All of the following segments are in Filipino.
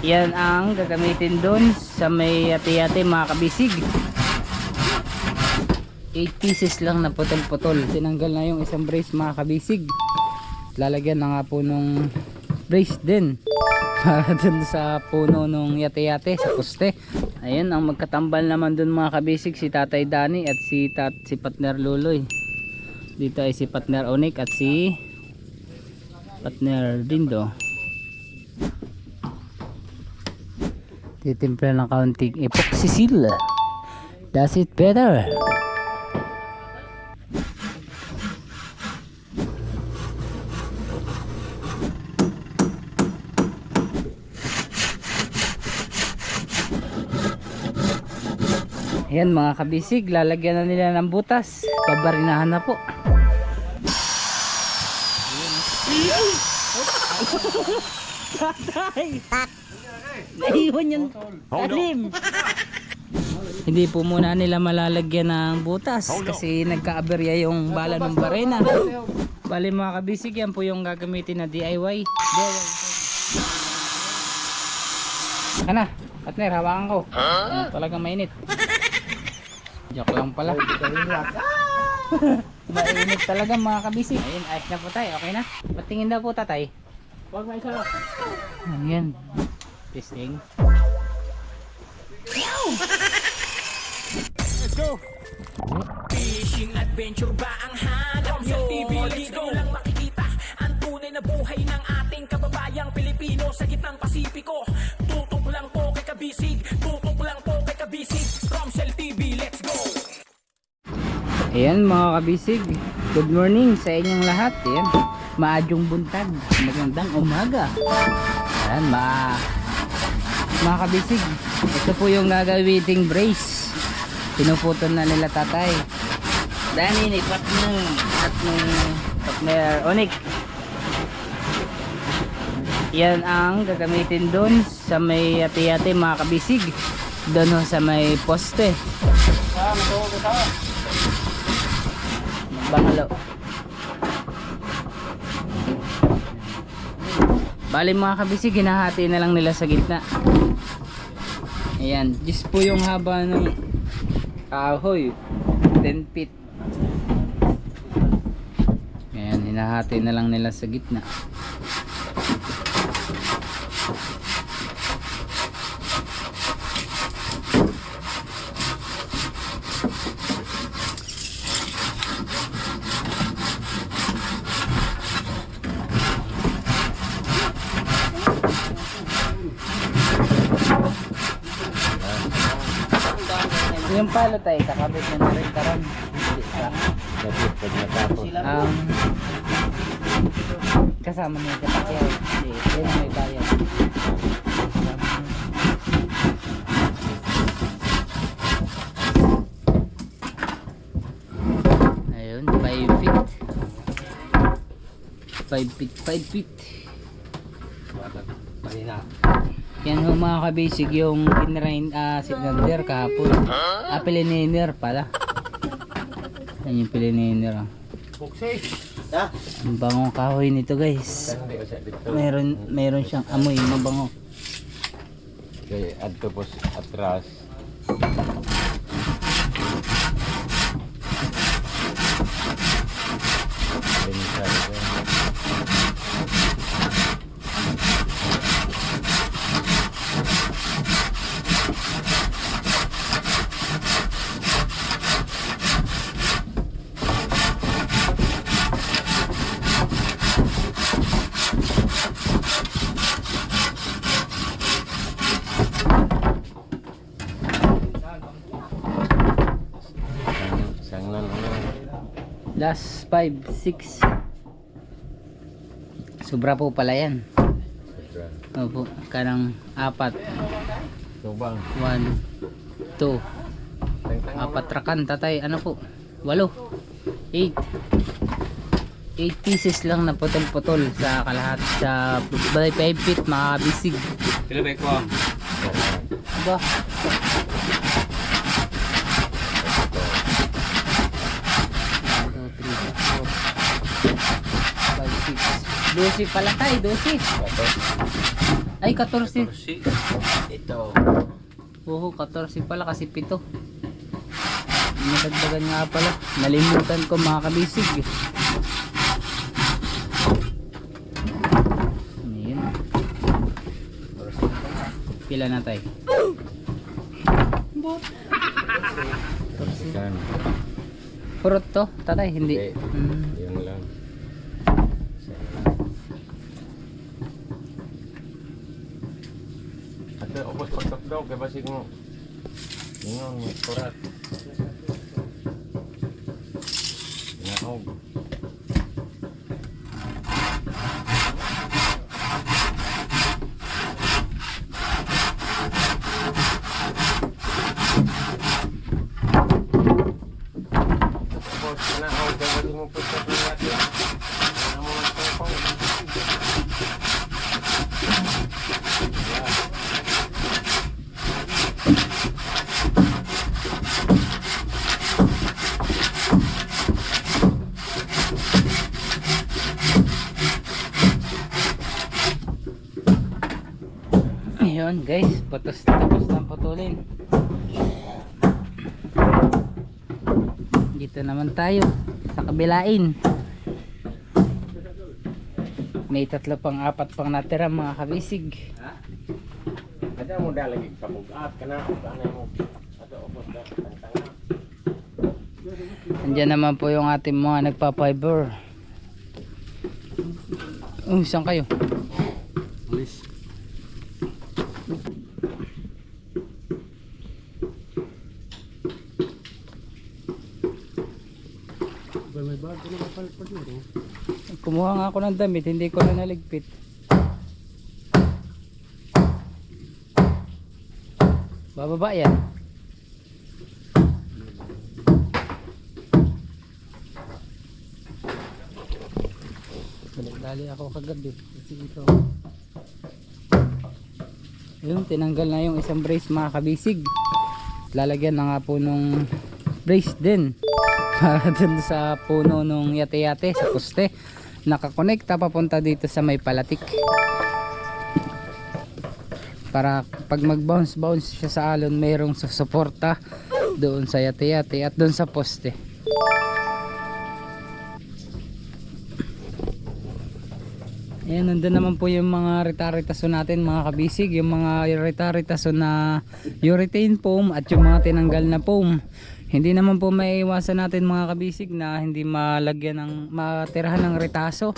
Yan ang gagamitin dun sa may ati-ati mga kabisig. 8 pieces lang na putol-putol. Tinanggal na yung isang brace mga kabisig. Lalagyan na nga po nung brace din para dun sa puno nung yate-yate sa poste. Ayun ang magkatambal naman dun mga kabisig, si Tatay Dani at si Partner Luloy. Dito ay si Partner Onik at si Partner Dindo. Titimpla ng kaunting epoxy seal. Does it better? Ayan mga kabisig, lalagyan na nila ng butas. Babarinahan na po. Tatay! Naiwan yung talim. Hindi po muna nila malalagyan ng butas kasi nagka-aberya yung bala ng barena. Bali mga kabisig, yan po yung gagamitin na DIY. Kana, partner, hawakan ko. Talagang mainit. Joke lang pala. Mainit talaga mga kabisig. Ayun, ayos na po tayo. Okay na? Patingin daw po tatay. Huwag may sarap. Ayan. Testing. Let's go! Fishing adventure ba ang hanap nyo? Sa TV, dito lang makikita ang tunay na buhay ng ating kababayang Pilipino sa gitnang Pasipiko. Tutok lang po kay Kabisig, tutok lang po kay Kabisig. Romsel TV, let's go! Ayan mga kabisig, good morning sa inyong lahat. Ayan, maadyong buntag, magandang umaga. Ayan mga kabisig, ito po yung gagawiting brace. Pinuputol na nila tatay Dani ni Partner at ng Partner Onik. Yan ang gagamitin dun sa may ati-ati mga kabisig, doon sa may poste. Bangalo. Bali mga kabisig, hinahati na lang nila sa gitna. Ayan, just po yung haba ng kahoy, 10 feet. Ayan, hinahati na lang nila sa gitna. Yung palo tayo, kakabit na rin karon. Kapit pag natapos. Kasama niya kapakyaw. Yan may bayan. Ayun, 5 feet. 5 feet. Mahina. Yan ho mga kabisig yung kinrain cylinder kahapon. Pilininer pala. Yan yung pilininer. Buksay. Ha? Ang bangong kahoy nito guys. Meron siyang amoy mabango. Kaya adto po atras. Last 5, 6. Sobra po pala yan. Opo, kanang 4. Subang. 1, 2. 4 trakan tatay. Ano po? 8. 8 pieces lang na putol-putol sa kalahat. Sa 5 feet mga kabisig. Pila ba ko? Aba. Dosi pala tayo, dosi. Ay, 14. Ito. Oo, 14 pala kasi 7. Nadagdagan nga pala. Nalimutan ko mga kabisig. Ayan. Pila na tayo? Yan. Purot to, tatay? Hindi. Yun lang. Ate, ubos pagkak daw. Kaya basig mo. Yun, may kurat. Naog. Ubos ka na. Kaya basig mo pagkak na natin. Ano mo ang topong. Ayun guys, tapos na putulin. Dito naman tayo sa kabilain. May 3 pang 4 pang natira mga kabisig. Ada mo lagi kamugat kana kanay mo. Ada ubos na tangtanga. Andiyan naman po yung ating mga nagpa-fiber. Saan kayo? Please. Kumuha nga ako ng damit, hindi ko na naligpit. Bababa yan. Dali ako kagabi. Kasi ito. Yun, tinanggal na yung isang brace mga kabisig. Lalagyan na nga po nung brace din. Para dun sa puno nung yate-yate sa poste. Nakakonekta papunta dito sa may palatik. Para pag mag-bounce siya sa alon, mayroong susuporta doon sa yate-yate at doon sa poste. Ayan, nandun naman po yung mga retaritaso natin mga kabisig. Yung mga retaritaso na urethane foam at yung mga tinanggal na foam. Hindi naman po maiiwasan natin mga kabisig na hindi malagyan ng matirahan ng retaso.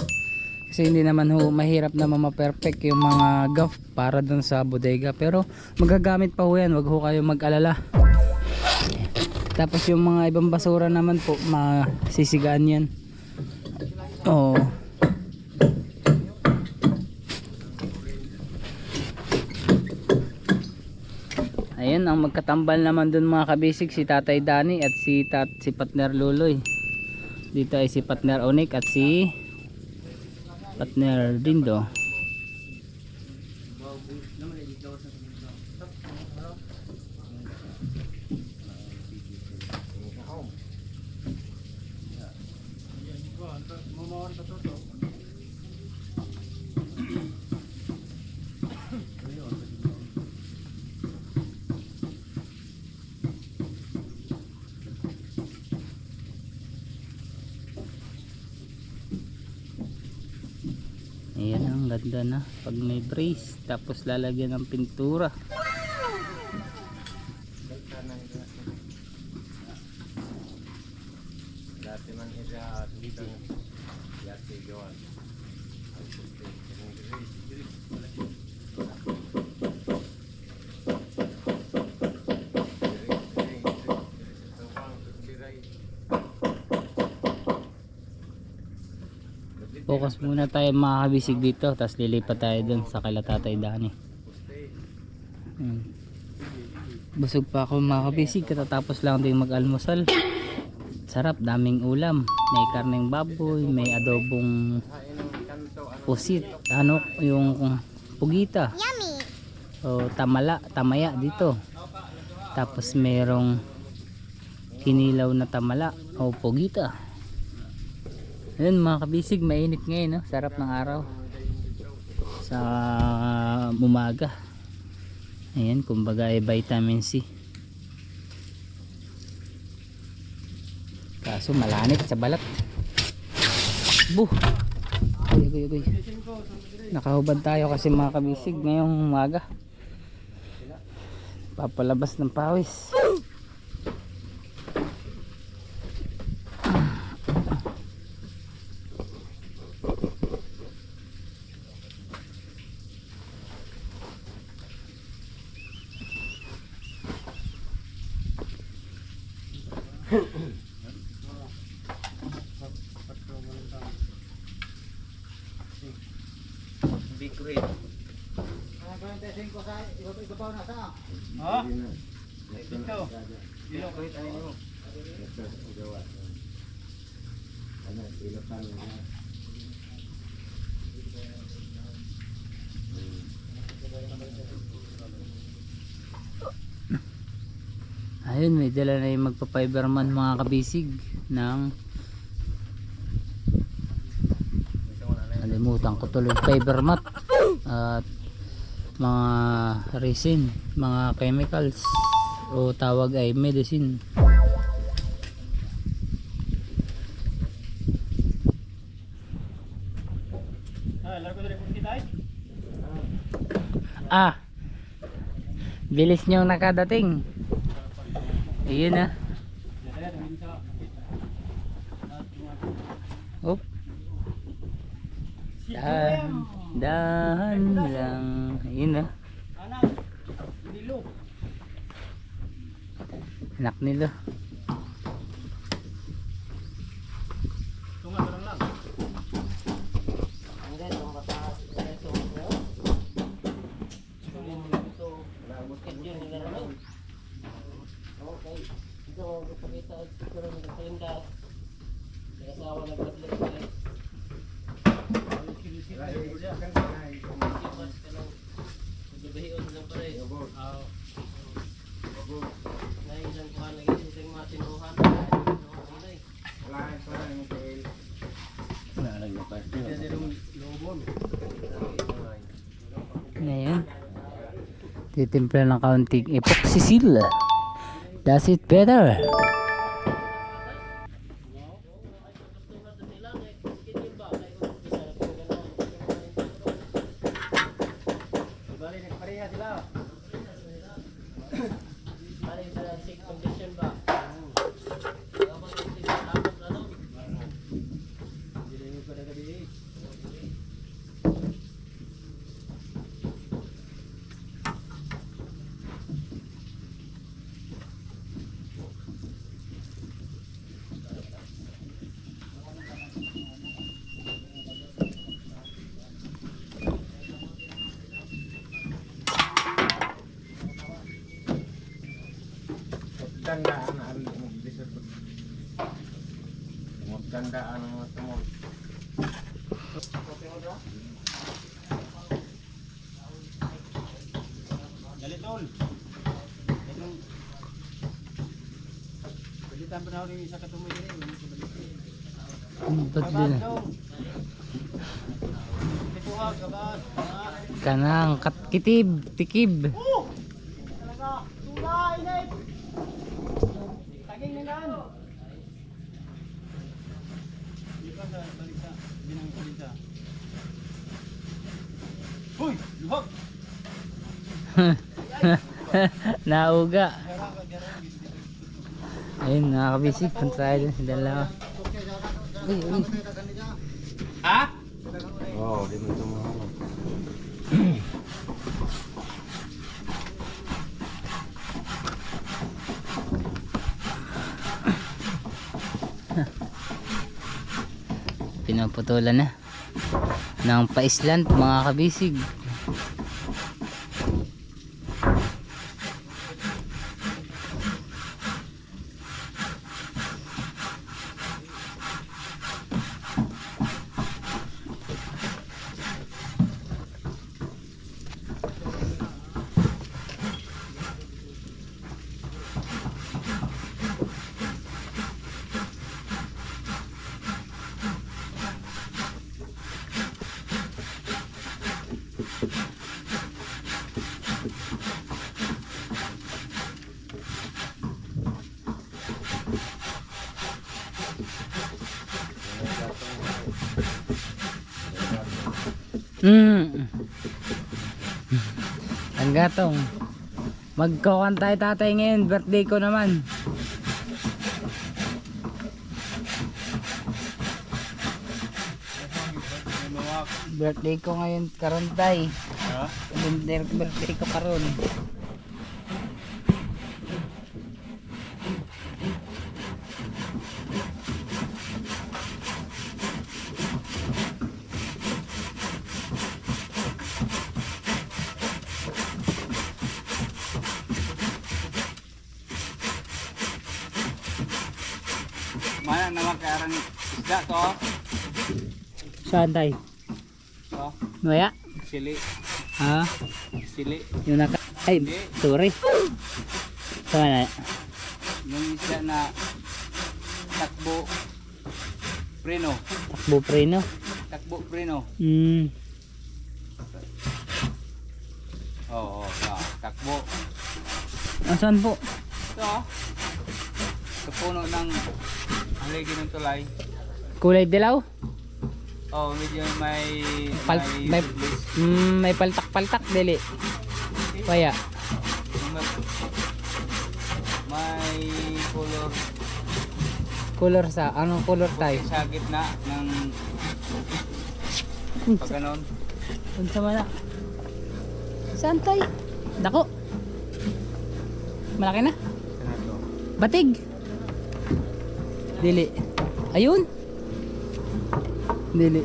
Kasi hindi naman ho mahirap na ma-perfect yung mga gaff para dun sa bodega. Pero magagamit pa ho yan, wag ho kayo mag-alala. Tapos yung mga ibang basura naman po masisigaan yan. Oo. Ayun, ang magkatambal naman dun mga kabisig, si Tatay Dani at si Partner Luloy. Dito ay si Partner Onik at si Partner Dindo. Ayan, ang ganda na pag may brace tapos lalagyan ng pintura. Dati man ira dito yate gawan. Focus muna tayo mga kabisig dito, tapos lilipat tayo dun sa kala Tatay Dani. Busog pa ako mga kabisig, katatapos lang din mag-almusal. Sarap, daming ulam. May karneng baboy, may adobong pusit, ano yung pugita. O tamaya dito. Tapos merong kinilaw na tamala o pugita. Ayun mga kabisig, mainit ngayon, no? Sarap ng araw. sa umaga. Ayan, kumbaga ay vitamin C. Kaso malanit sa balat. Buh! Agoy. Nakahubad tayo kasi mga kabisig ngayong umaga. Papalabas ng pawis. Big red. Ayun, may dala na yung magpa-fiberman mga kabisig ng nalimutan ko tuloy fiber mat at mga resin, mga chemicals o tawag ay medicine. Bilis niyong nakadating. Ayun na. Op. Dahan lang. Ayun na. Anak nilo. Ngayon, titimpla ng kaunting epoxy seal. Does it better? Magandaan ang mga tumon. Galit tol. Balitan pa na ako yung isa katumoy din. Ba't din? Kanang kitib, tikib. Talaga, tulay, inay. Taging nilan. Hoy, luhag. Nauga. Ayun, nakakabisig. Punta tayo dun sa dalawa. Uy. Ha? Oo, di mo tumama. Pinuputulan na ng paislant mga kabisig. Ang gatong. Magkakan tayo tatay ngayon. Birthday ko naman. Birthday ko ngayon karon tay. Birthday ko karon. Mana nama karan isda to? Saan tay? To, Maya? sili, Ha? sili. Yung naka... Ay, sorry. Saan na? Yung isda na takbo preno, Takbo preno. takbo preno. Oo, takbo. Saan po? Ito, sa puno ng haligi ng tulay. Kulay dilaw? Oh, medyo may May, tublis. may paltak-paltak dili. Kaya, May color color sa anong color tayo? sa gitna ng pag ganon. Unsa man na? Saan tayo? Dako. Malaki na. Ganito. Batig. Dili. Ayun. Dili.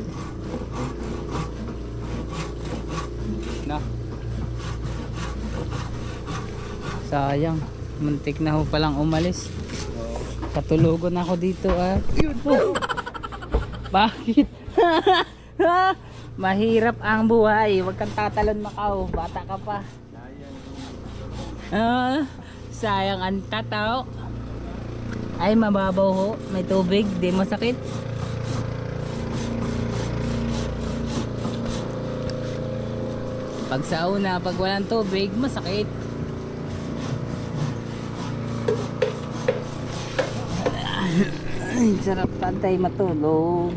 Na. Sayang. Muntik na ho palang umalis. Oh. Katulugon ako dito ah. Oh. Bakit? Mahirap ang buhay. Huwag kang tatalon Macau. Bata ka pa. Sayang ang tataw. Ay mababaw ho. May tubig. Di masakit. Pag sa una, pag walang tubig, masakit. Ay, sarap tantay matulog.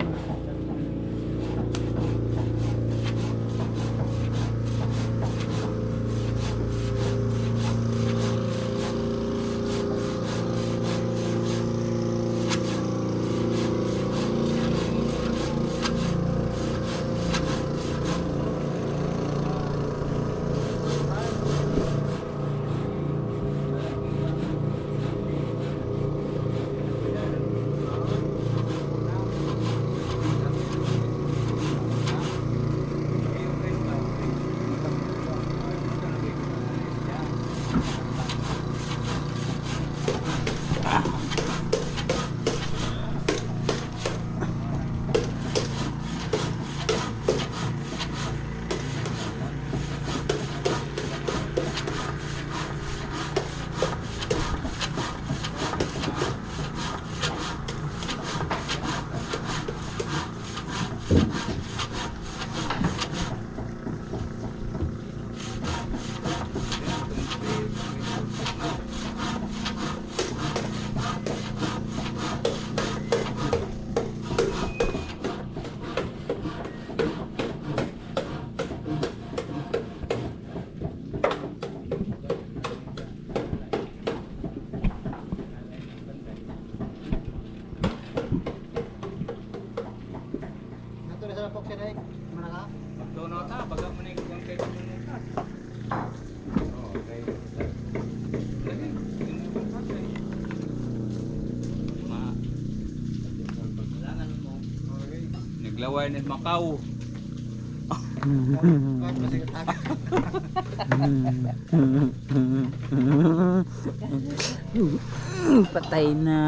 Dono ta, baga mo na yung kay mo ka. Oh, okay. Naglaway ni Macau. Patay na.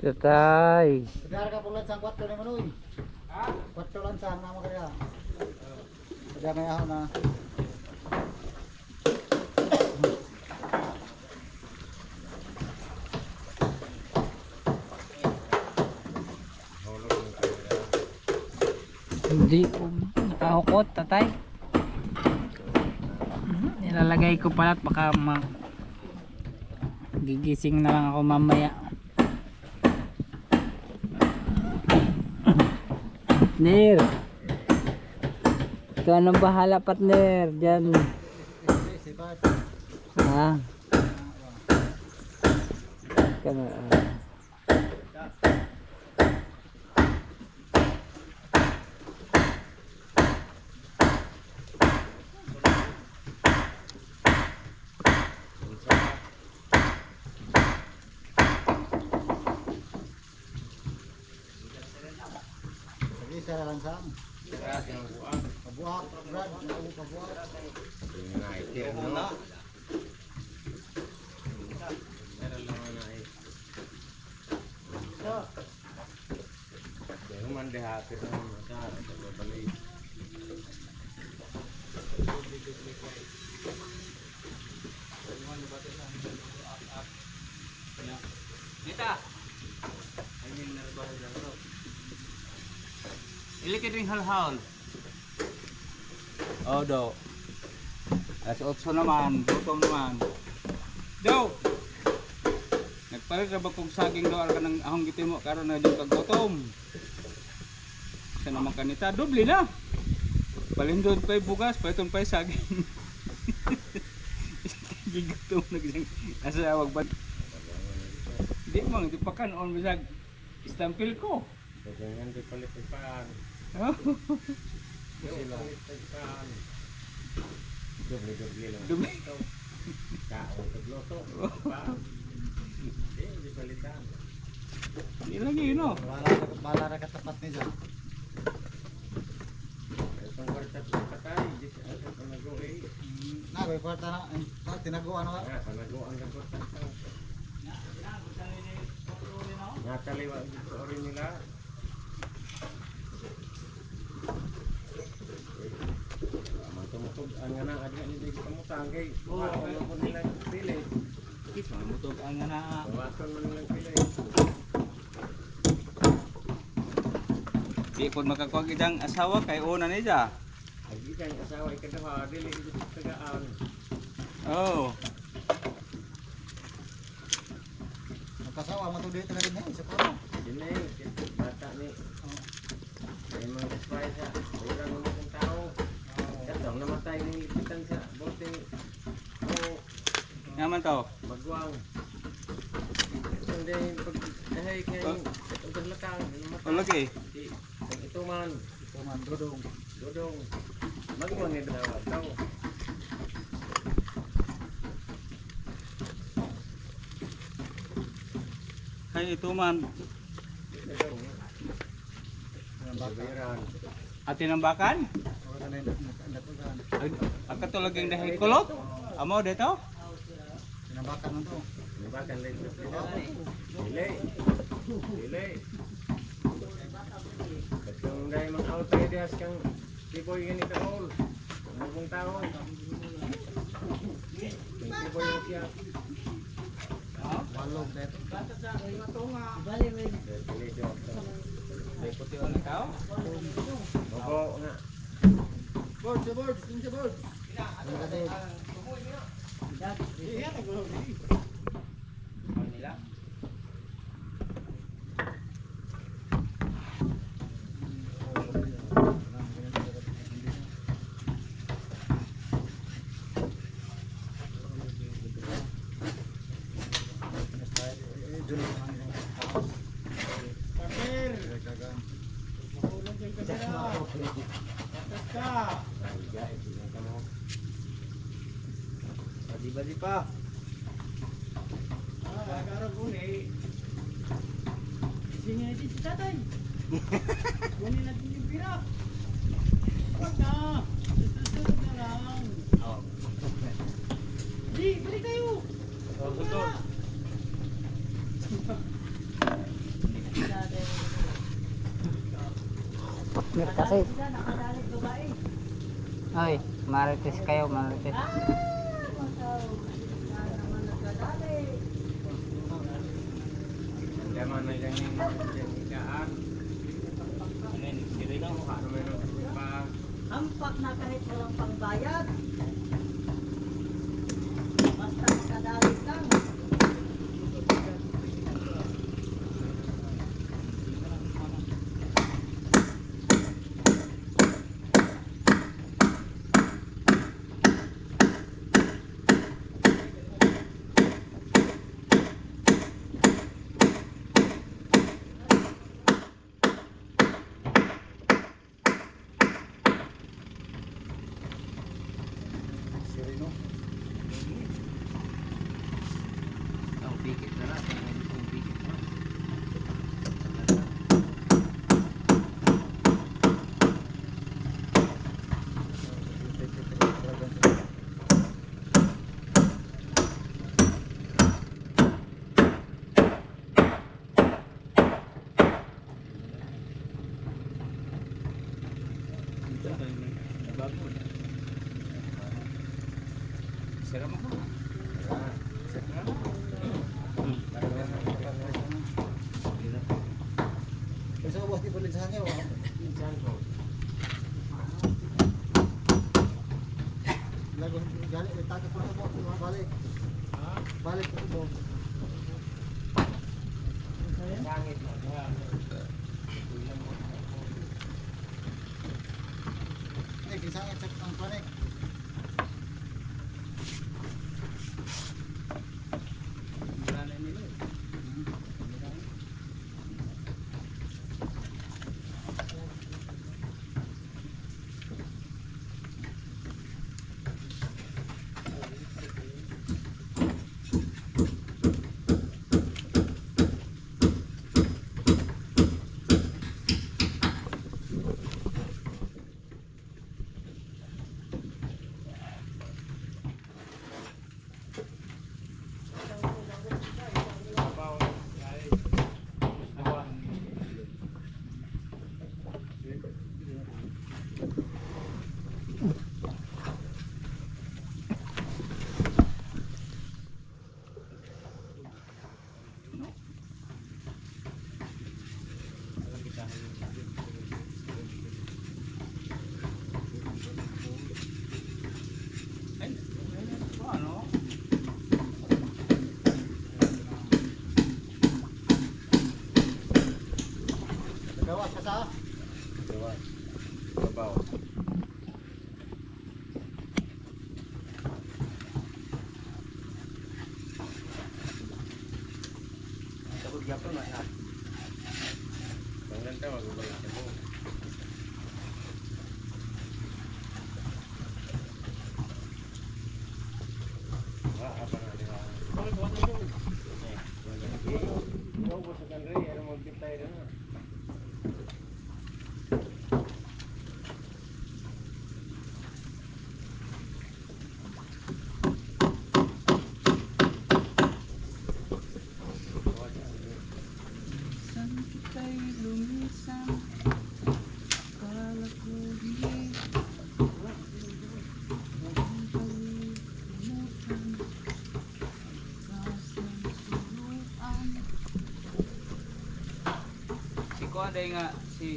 Tatay. Segar ka pulat sang 4 ni Manoy. Ha? 4 lang sang nama kaya. Kaya may ahon na. Hindi ko nakahukot, tatay. Nilalagay ko pala at baka gigising na lang ako mamaya. Partner, ikaw nang bahala, partner. Diyan. Ha? Kano? Sige, saya lang sang. Pabuak, Brad, pabuak. Naitir no. Jangan mandi hati sama mata, coba beli. Nita. Ilikid ring hal-hal. Oh, do. As 8 naman, gutom naman. Do. Nagpalit ra ba kog saging do ka nang ahong gitimo karon na din paggutom. Sa naman kanita, doble na. Palindod pa'y bugas, paiton pa'y saging. Gigutom na gisang asa wag ba. Di mo di pa kan on bisag istampil ko. Jangan dipalit-palitan. Oh. Sila palitan. Doble lang. Doble. Kao tagloto. Pa. Dipalitan. Di lagi no. Bala ra katapat ni Jan. Itong kwarta patay, dis ano panago eh. Na may kwarta na tinago ano ka? Panagoan ka kwarta. Nakaliwa dito rin nila. Matutog ang nga na adya ni dito mo tangay. Ano mo nila pili. Kis mamutog ang na. Waton man lang pili. Di pod makakuha idang asawa kay una ni ja. Agi kay asawa ikaduha dili dito tagaan. Oh. Nakasawa mo to dito na rin sa kono. Dili bata ni. Ay mga kasway sa ilang mga tao. Katong namatay ni lipitan sa bote. Oh, Naman to. magwang. Hindi pag dahay kay itong kadlakang namatay. Lagi. Ito man, Dudong. dodong. Magwang ni daw tao. Kay ito man. Dodong. Babiran. Atinambakan? Wala na natugan. Ako to laging dahil kulot. Amo dito? Tinabakan mo to. Libakan lang ito. Dili. Dili. Katong dahil mga out tayo diyas kang tiboy ganito all. Magong tao. Yung tiboy yung siya. Walog dito. Dili siya. May puti o na tao? Mago nga. Board, sa board, sa board. Ano ka din? Nila? Di pa. Kasi, ay, marites kayo, marites. Yaman na yan yung ikaan. Ano yun, siri lang mukha naman yung pa. Hampak na kahit walang pangbayad. Basta makadalit lang. Sireno. Ang pikit na lang. Ang pikit na. Sira mo ko. Kasi ubos di pulinsahan niya. Lago galing itake po na po balik. Balik po mo. Nek isang check ang panik. Gawas ka sa Babaw. Sabog yapon na siya. Banggan ka, magbabalik ka mo. Apa na nila? Ano po sa kanri? Ano mo gitay na? Si Kuan day nga si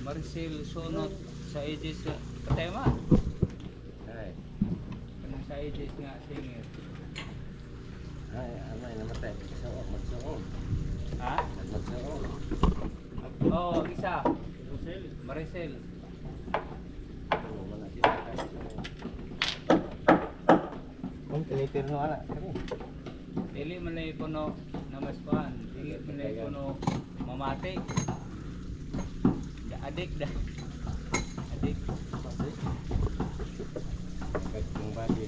Marcel Sonot sa Aegis Patema. Ay, Kanang sa Aegis nga singer. ay, amay namatay. So, magsuong. Ha? Magsuong. Oh, isa. Maricel. Wala sila kayo. Kung tinitirno anak kami. Dili man lay kuno namaskuan. Dili man lay kuno mamati. Adik dah. Adik. Kung bagi.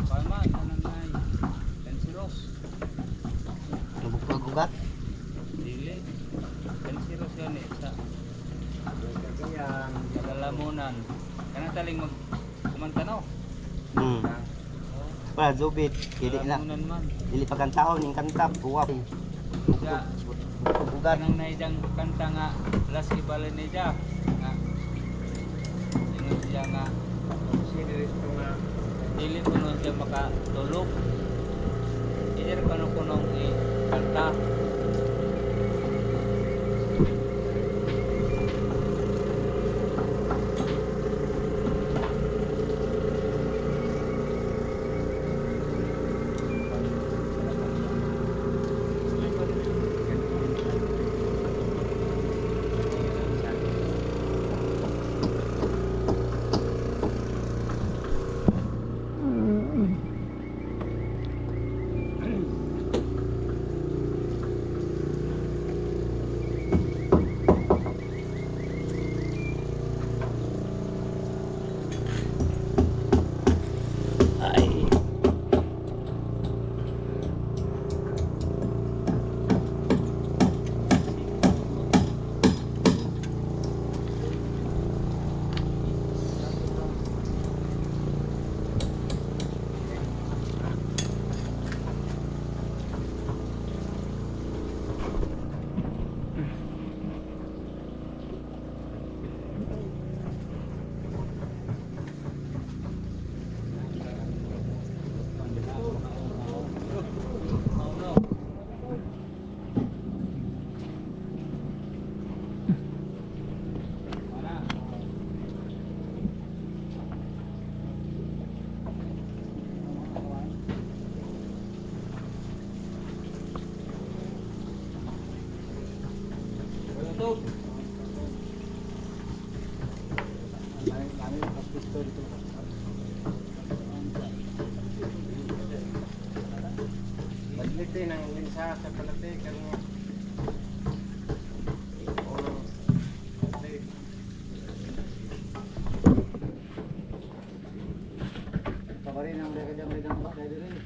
Paman kanang nay. Kansiros. Nabugpag-ugat. Dili. Kansiros gani sa Kagayang. Lalamunan. Kana taling mag kumanta no. Hmm. Oh. Para zubit, kili na. Lamunan man. Dili pa kan taon ning kanta buwap. Ya, Bugat kanang naidang kanta nga Las Ibalan niya nga ingon siya nga Considerito nga. dili ko nun siya makatulog. Iyer ka nung kunong kanta. Baglit din ang linsa sa palate kanina. Unang palate. Kabarin ang regadang ba dahil rin.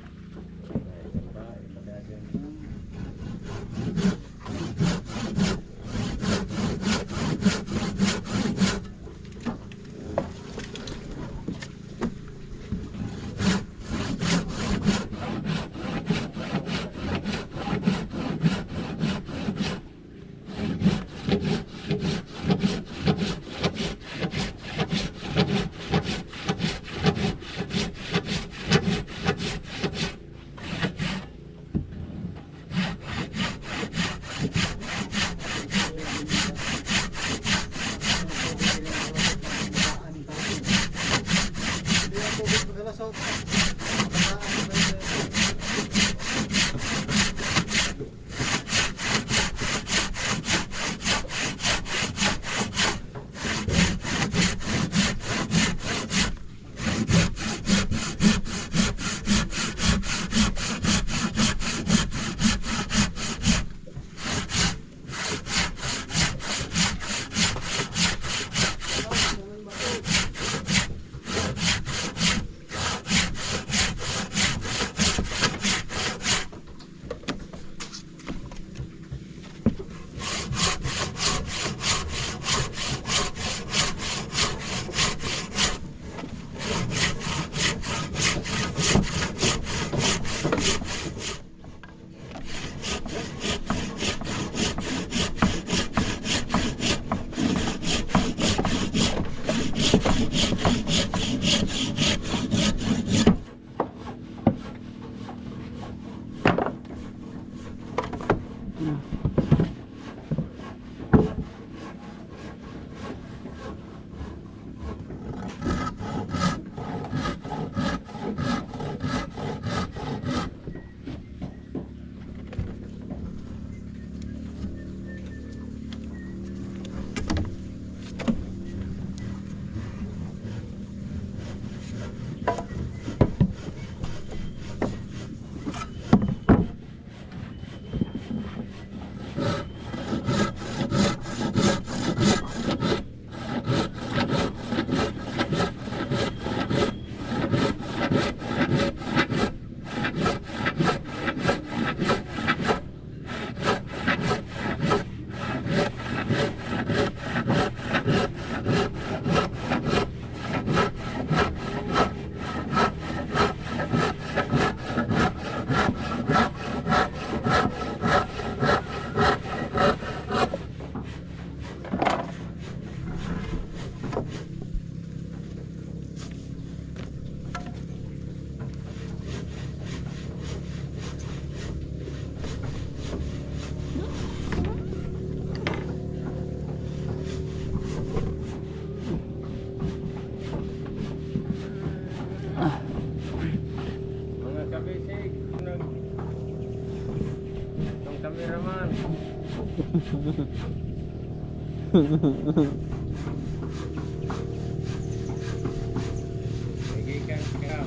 Cameraman. Sige kang ikaw.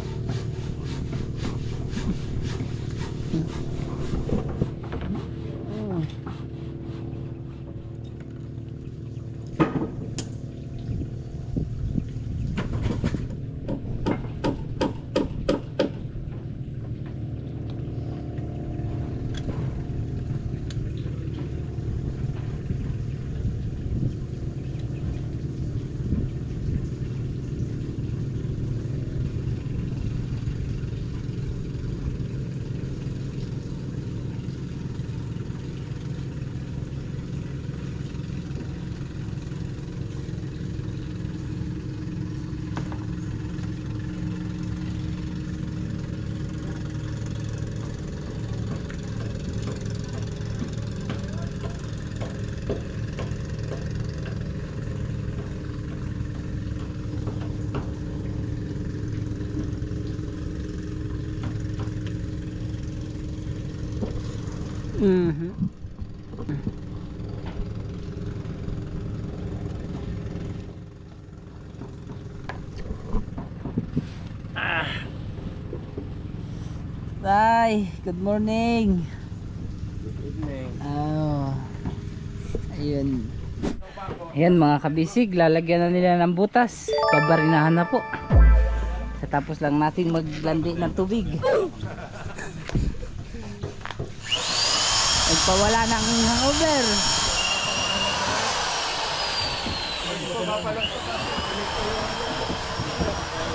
Mhm. Tay, good morning. Good evening. Oh. Ayun. Ayan mga kabisig, lalagyan na nila ng butas. Pabarinahan na po. Tapos lang natin maglandi ng tubig. Nagpawala ng hangover.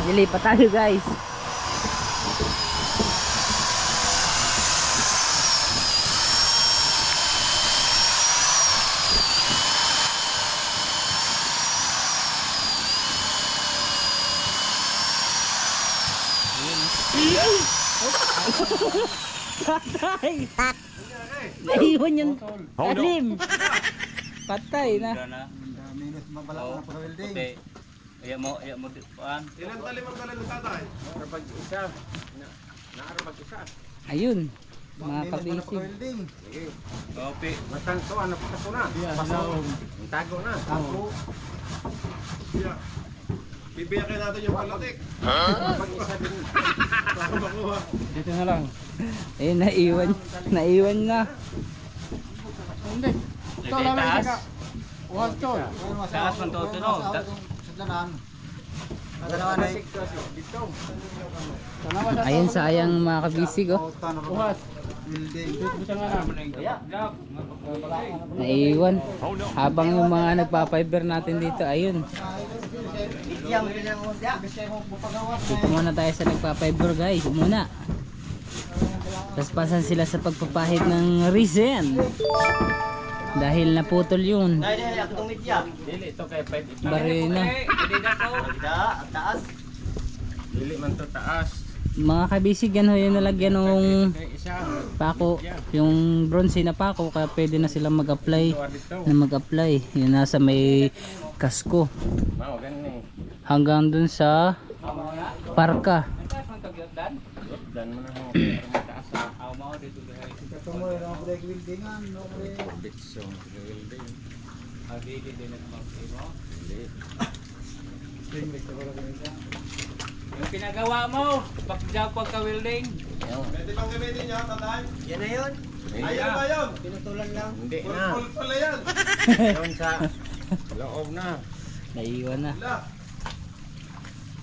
Dilipat tayo guys. Patay! Naiwan yung alim! Patay na! Minutes mabalak na po sa welding. Iya mo paan. Ilan talim ang kalan ng tatay? Naarabag isa. Naarabag isa. Ayun! Mga Minutes mo na po kabisig. sa welding. Sige. Kopi. Matanto, ano pa ko na? Pasok. Ang tago na. Ako. Bibiyakin natin yung palatik. Pag-isa din. Para makuha. Dito na lang. Eh, naiwan na. Ito lang taas. Ayun, Taas man to, no? Sadlanan. Nadalawan na Ayun, sayang mga kabisig oh. welding. Naiwan. Habang yung mga nagpa-fiber natin dito, ayun. Dito muna tayo sa nagpa-fiber guys. Muna. Tapos pasan sila sa pagpapahid ng resin. Dahil naputol yun. Dili ito kay pwede. Barina. Dili man to taas. Mga kabisig yan ho yung nalagyan ng Kay isa. pako. Yung bronze na pako. Kaya pwede na sila mag-apply. Yun nasa may kasko. Mao ganun eh. Hanggang dun sa parka. Dan mo na ho. Para mataas. Ito mo yung mga break weldingan. Bitso. Welding. Yung pinagawa mo, pagjaw pagka-welding. Pwede bang gamitin niya, tatay? Yan na yun. Ayan ba yun? Pinutulan lang. Hindi na. Full pala yan. Yun sa loob na. Naiwan na. Wala.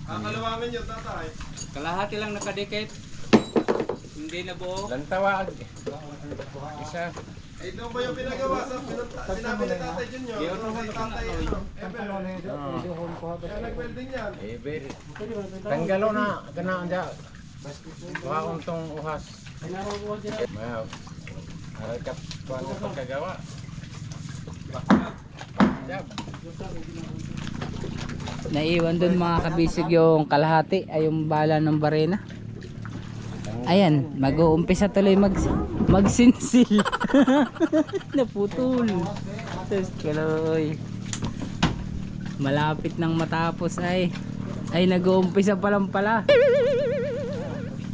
Kakalawangin yun, tatay. Kalahati lang nakadikit. Hindi na buo. Lantawag. Isa. Eh, doon ba yung pinagawa sa sinabi ni Tatay Junior? Kay Tatay, Ever. Kaya nag-welding yan. Ever. Tanggalo na. Ganaan dyan. Kuha kong tong uhas. Mayaw. Haragkat ko ang pagkagawa. Jab. Naiwan dun mga kabisig yung kalahati ay yung bala ng barena. Ayan, mag-uumpisa tuloy magsinsil. Naputol. Sus, kaloy. Malapit nang matapos ay nag-uumpisa pa lang pala.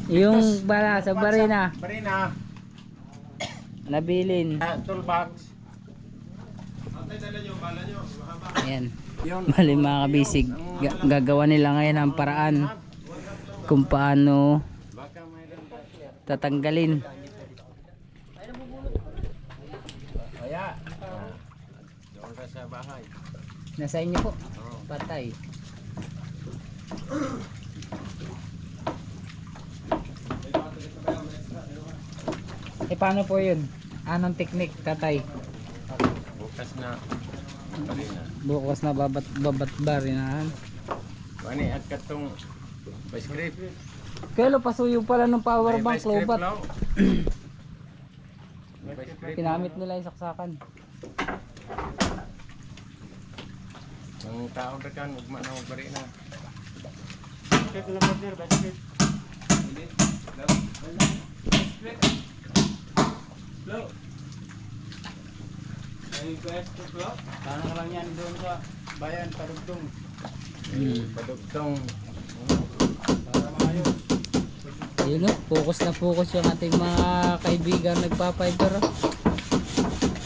Yung bala sa barena. Marina. nabilin. Toolbox. Ayan. Bali mga kabisig, gagawa nila ngayon ang paraan kung paano tatanggalin. Kaya. Doon ka sa bahay. Nasa inyo po. Patay. Paano po yun? Anong technique, tatay? Bukas na. Barina. Bukas na babat barinahan. Wani at katong script. Kaya pasuyo pala ng power bank, lobat. Pinamit nila yung saksakan. Ang tao na kan, ugma na barina. Sana lang yan doon sa bayan, Padugtong. Padugtong. Para maayos. Ayun o, focus yung ating mga kaibigan nagpa-fiber.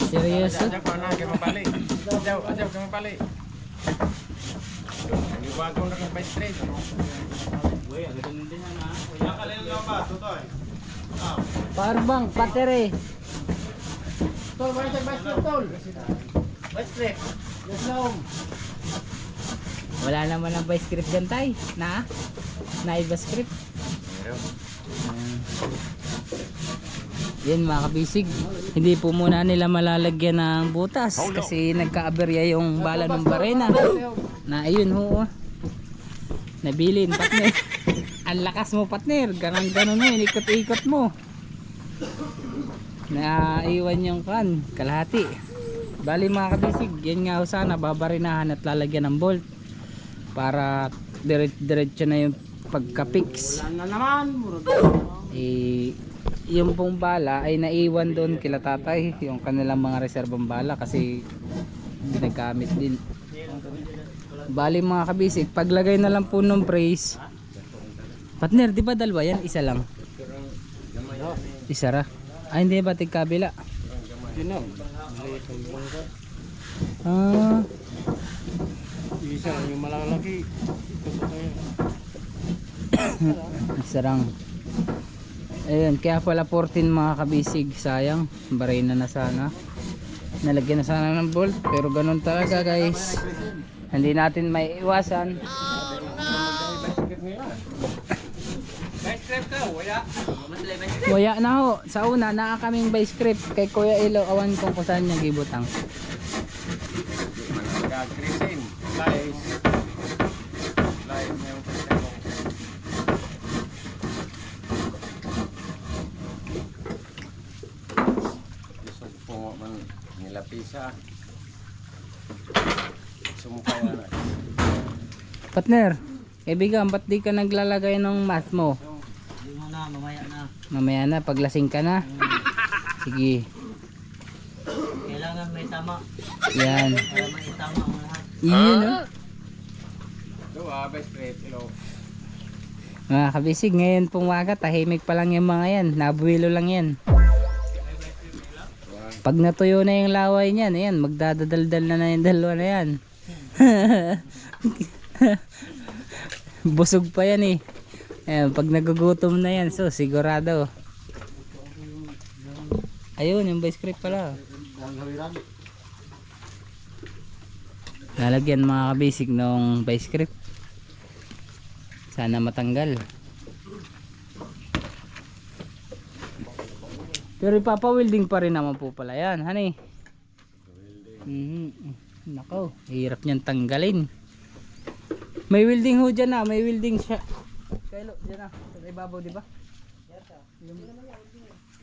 Seryoso? Ajaw ko na, kayo mapali. Ajaw kayo mapali. Ang iwagong na kang straight. Uy, agad din yan ha. Power bank, battery. Tol, bayan sa basket, tol. Basket. Yes, no. Wala naman ang vice script dyan tay. Naiba script. Yan mga kabisig, hindi po muna nila malalagyan ng butas kasi nagka-aberya yung bala ng barena na ayun ho, nabilin partner. Ang lakas mo partner, ganon mo, inikot-ikot mo, naiwan yung kan kalahati. Bali mga kabisig, yan nga ho, sana babarinahan at lalagyan ng bolt para diretso na yung pagka-fix. Wala na naman. Yung pong bala ay naiwan doon kila tatay, yung kanilang mga reserbang bala kasi ginagamit din. Bali mga kabisig, paglagay na lang po ng brace. Partner, di ba dalawa yan? Isa lang. Isa ra. Ay hindi ba tigkabila? Ah, Isa yung malalaki. isa lang. Ayun, kaya pala 14 mga kabisig, sayang, barena na sana. Nalagyan na sana ng bolt, pero ganun talaga guys. Hindi natin may iwasan. Waya na ho, sa una naa kaming by script kay Kuya Ilo, awan kung saan niya gibutang. Magkakrisin. Live. Live na yung pagkakong. Gusto po man nilapisa. Sumukay na. Partner, kaibigan, ba't di ka naglalagay ng mask mo? Hindi mo na, mamaya na. Mamaya na, paglasing ka na. Sige, Kailangan may tama yan. para maitama ang lahat. Iyon oh. Doa, best friend. Hello. Mga kabisig, ngayon pong waga, tahimik pa lang yung mga yan. Nabuwilo lang yan. Pag natuyo na yung laway niyan, ayan, magdadadaldal na yung dalawa na yan. Busog pa yan eh. Ayan, pag nagugutom na yan, so sigurado. Ayun, yung vice grip pala. Lalagyan mga kabisig ng vice grip. Sana matanggal. Pero ipapa-welding pa rin naman po pala yan, honey. Nako, hirap niyan tanggalin. May welding ho dyan na, may welding siya. Kailo, dyan na, sa ibabaw diba?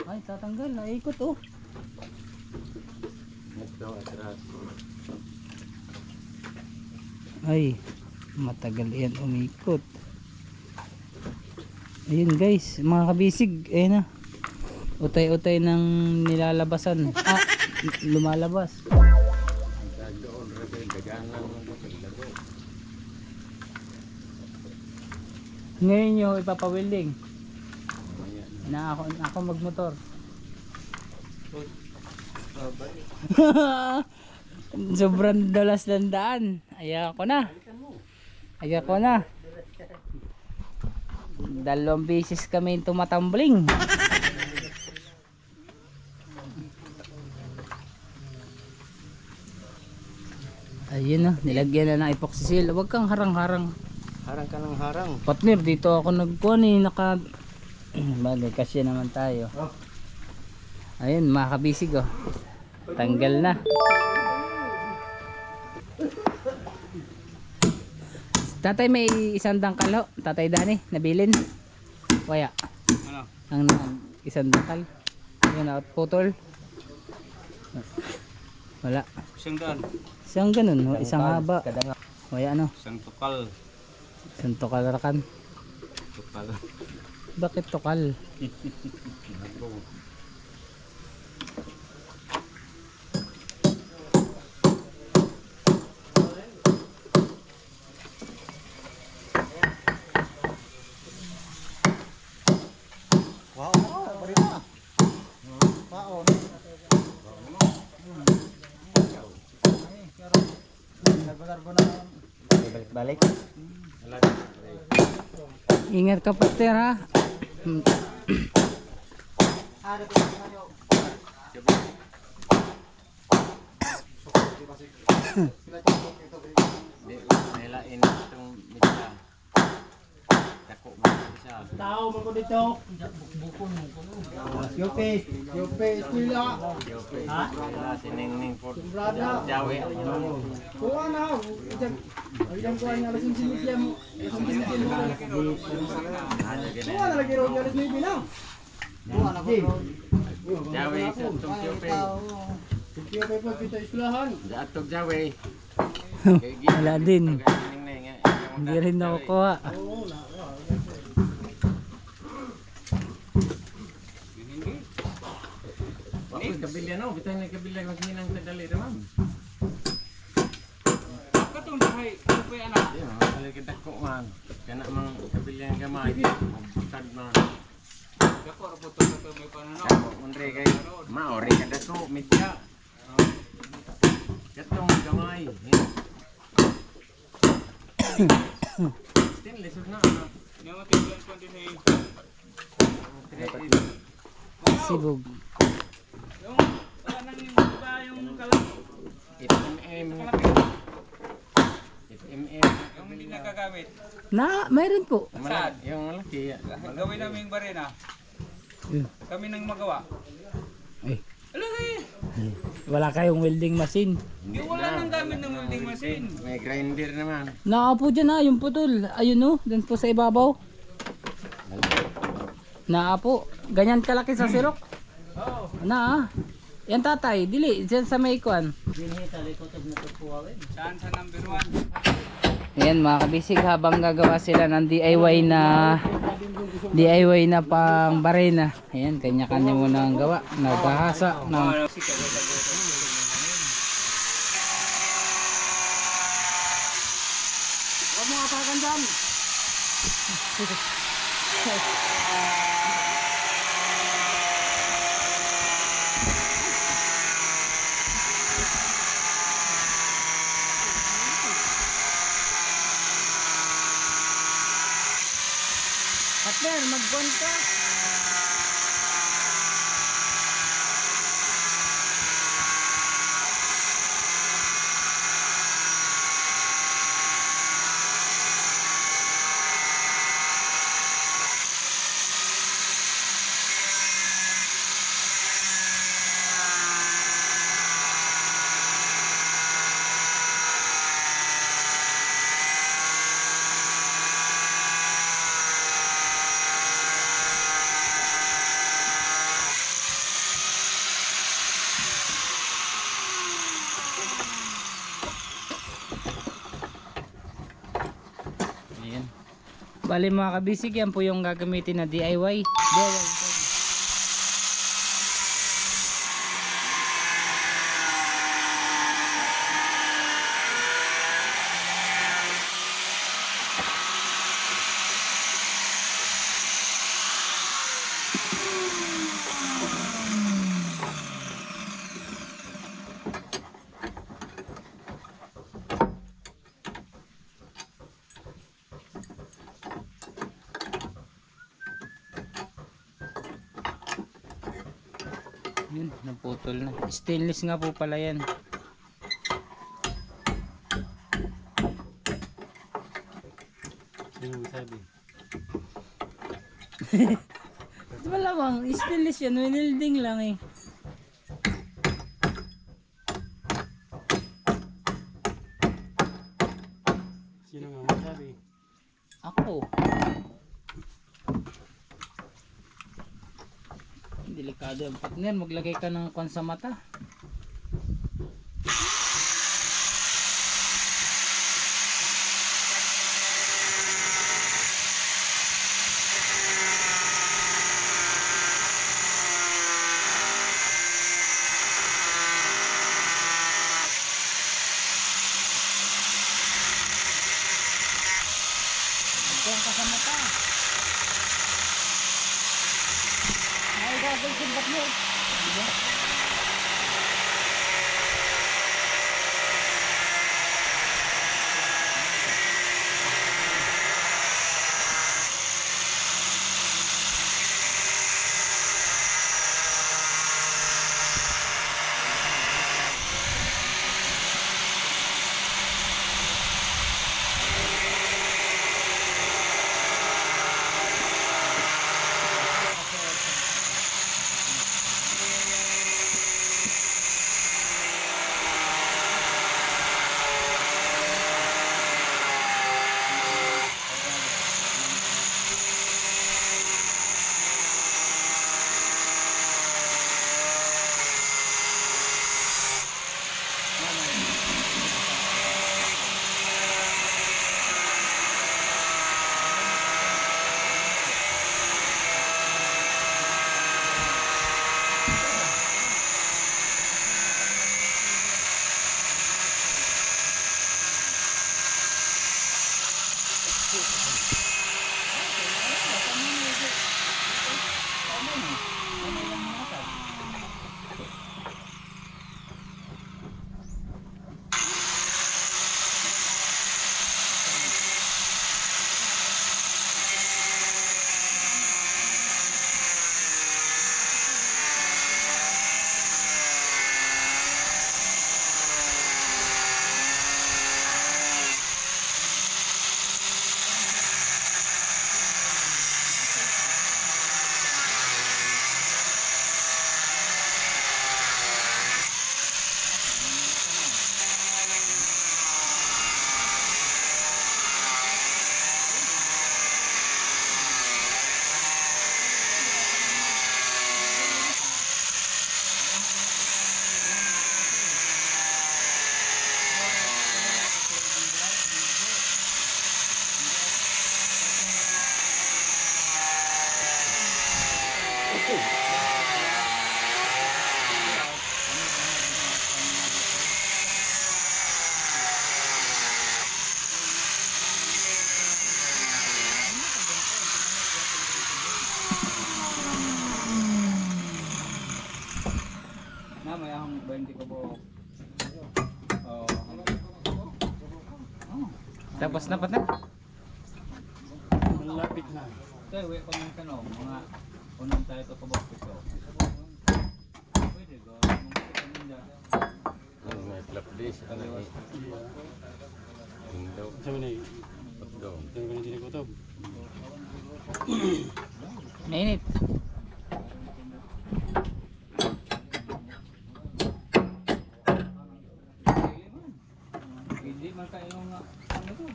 Ay, tatanggal, naikot oh. Ito, atras. Ay, matagal yan umikot. Ayun guys, mga kabisig, ayun na. Utay-utay ng nilalabasan. Ah, lumalabas. Doon, rebel, dagaan lang ng paglago. Ngayon nyo ipapa-welding. Na ako magmotor. Sobrang dalas ng daan. Ayoko na. Ayoko na. 2 beses kami tumatambling. Ayun na, nilagyan na ng epoxy seal. Huwag kang harang-harang. Harang ka ng harang. Partner, dito ako nagkuhan eh, bagay, kasi naman tayo. Ayun, makakabisig oh. Tanggal na. Tatay, may isang dangkal ho. Tatay Dani, nabilin. Waya. Ano? Ang isang dangkal. Ayun, putol. Wala. Isang daan. Isang ganun, ho, isang haba. Waya ano, Isang tukal. isang tukal rakan. Tukal. Bakit tukal? Wow, bari na. Wow. Larbo na. Balik-balik. Ingat ka partner ha. Nailain itong midya. Dako mo siya. Tao mo ko dito. Yope, yope, eskwela. Ha? Siningning po. Brada. Jawi. Kuha na. Ayun ko ang alas 5 mo. Kuha na lagi ro alas 9 na. Kuha na ko. Jawi sa Tokyo Pay. Tokyo Pay po kita eskwelahan. Atog Jawi. Wala din. Hindi rin ako kuha. Bakit kabilya no? Bitay na kabilya kung hinang kadali naman. Katong dahay. Ano pa yan ah? Iya, kalau kita kok man, kena mang kabilya yang gamay, bukan man. Dako ra po to may pananaw. Kau menteri kay maori kada ko media. Katong gamay. Stainless na. Nga matiglan ko din eh. Sibog. Yung wala nang yung ba yung kalat. MM. Yung hindi nagagamit. Mayroon po. Saan? Yung malaki. Gawin namin yung barena. Yun. Kami nang magawa. Eh, Alam eh. wala kayong welding machine. Yung wala nang gamit ng welding machine. May grinder naman. Naapo dyan ha, yung putol. Ayun o, dun po sa ibabaw. Naapo. Ganyan kalaki sa sirok. Oo. Na yan tatay, dili. Diyan sa may kuan. Saan sa number 1? Ayan mga kabisig, habang gagawa sila ng DIY na pang barena. Ayan, kanya-kanya muna ang gawa. Nagkahasa ng Huwag mo atakan dyan. partner, mag-gon ka. Ayan. Bali mga kabisig, yan po yung gagamitin na DIY. putol na. Stainless nga po pala yan. Sino sabi? Malamang, stainless yan. Winilding lang eh. Sino nga masabi? Ako. Delikado yung partner. Maglagay ka ng kwan sa mata. Magkuhan ka sa mata. Ay, gagawin yung partner. Diba? Na may ahong 20 ko po. Oh. Tapos na partner? Malapit na. Kaya uwi ko ng tanong, mga unang tayo ito kabok ito. Pwede ko, mga paninda. May flap dish, ano eh. Window, Sa manay. hotdog. Ito ka na tinikutob. Mainit. Hindi man kayo nga, ano to?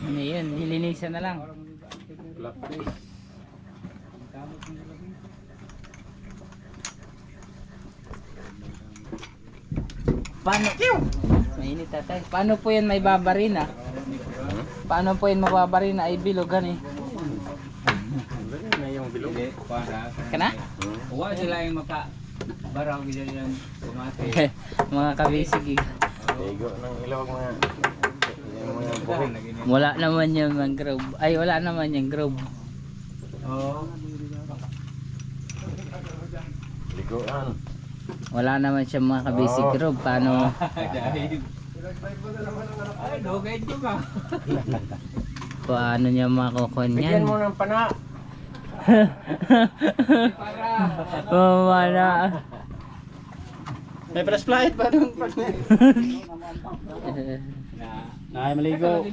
Ano yun? Nilinisan na lang. Flap dish. Paano? Mainit tatay. Paano po yan may babarin ah? Paano po yan mababarin na ay bilogan eh? Dali na yung bilog. Hindi, para. Kana? Huwag sila yung makabaraw gila yan kumate. Mga kabisig eh. Ligo ng ilawag mga yung mga buhok. Wala naman yung mangrove. Ay wala naman yung grove. Oo. Liguan. Wala naman siya mga kabisig Rob. Paano? Dahil. Ay, dugay nyo ka. Paano niya makukuha Bigyan niyan? mo ng pana. Wala. May flashlight ba doon? Ay, maligo.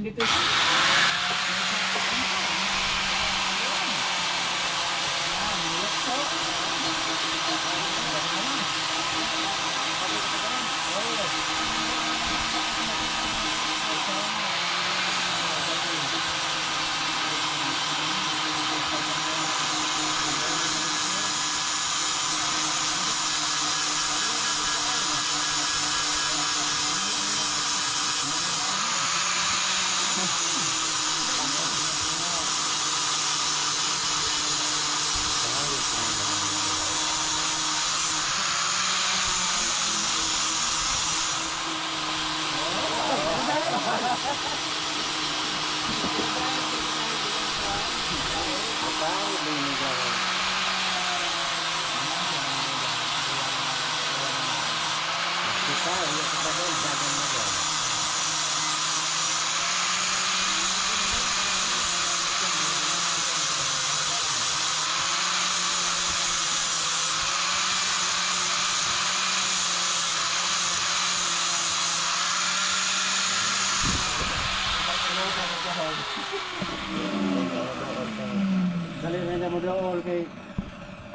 Dali na mo daw kay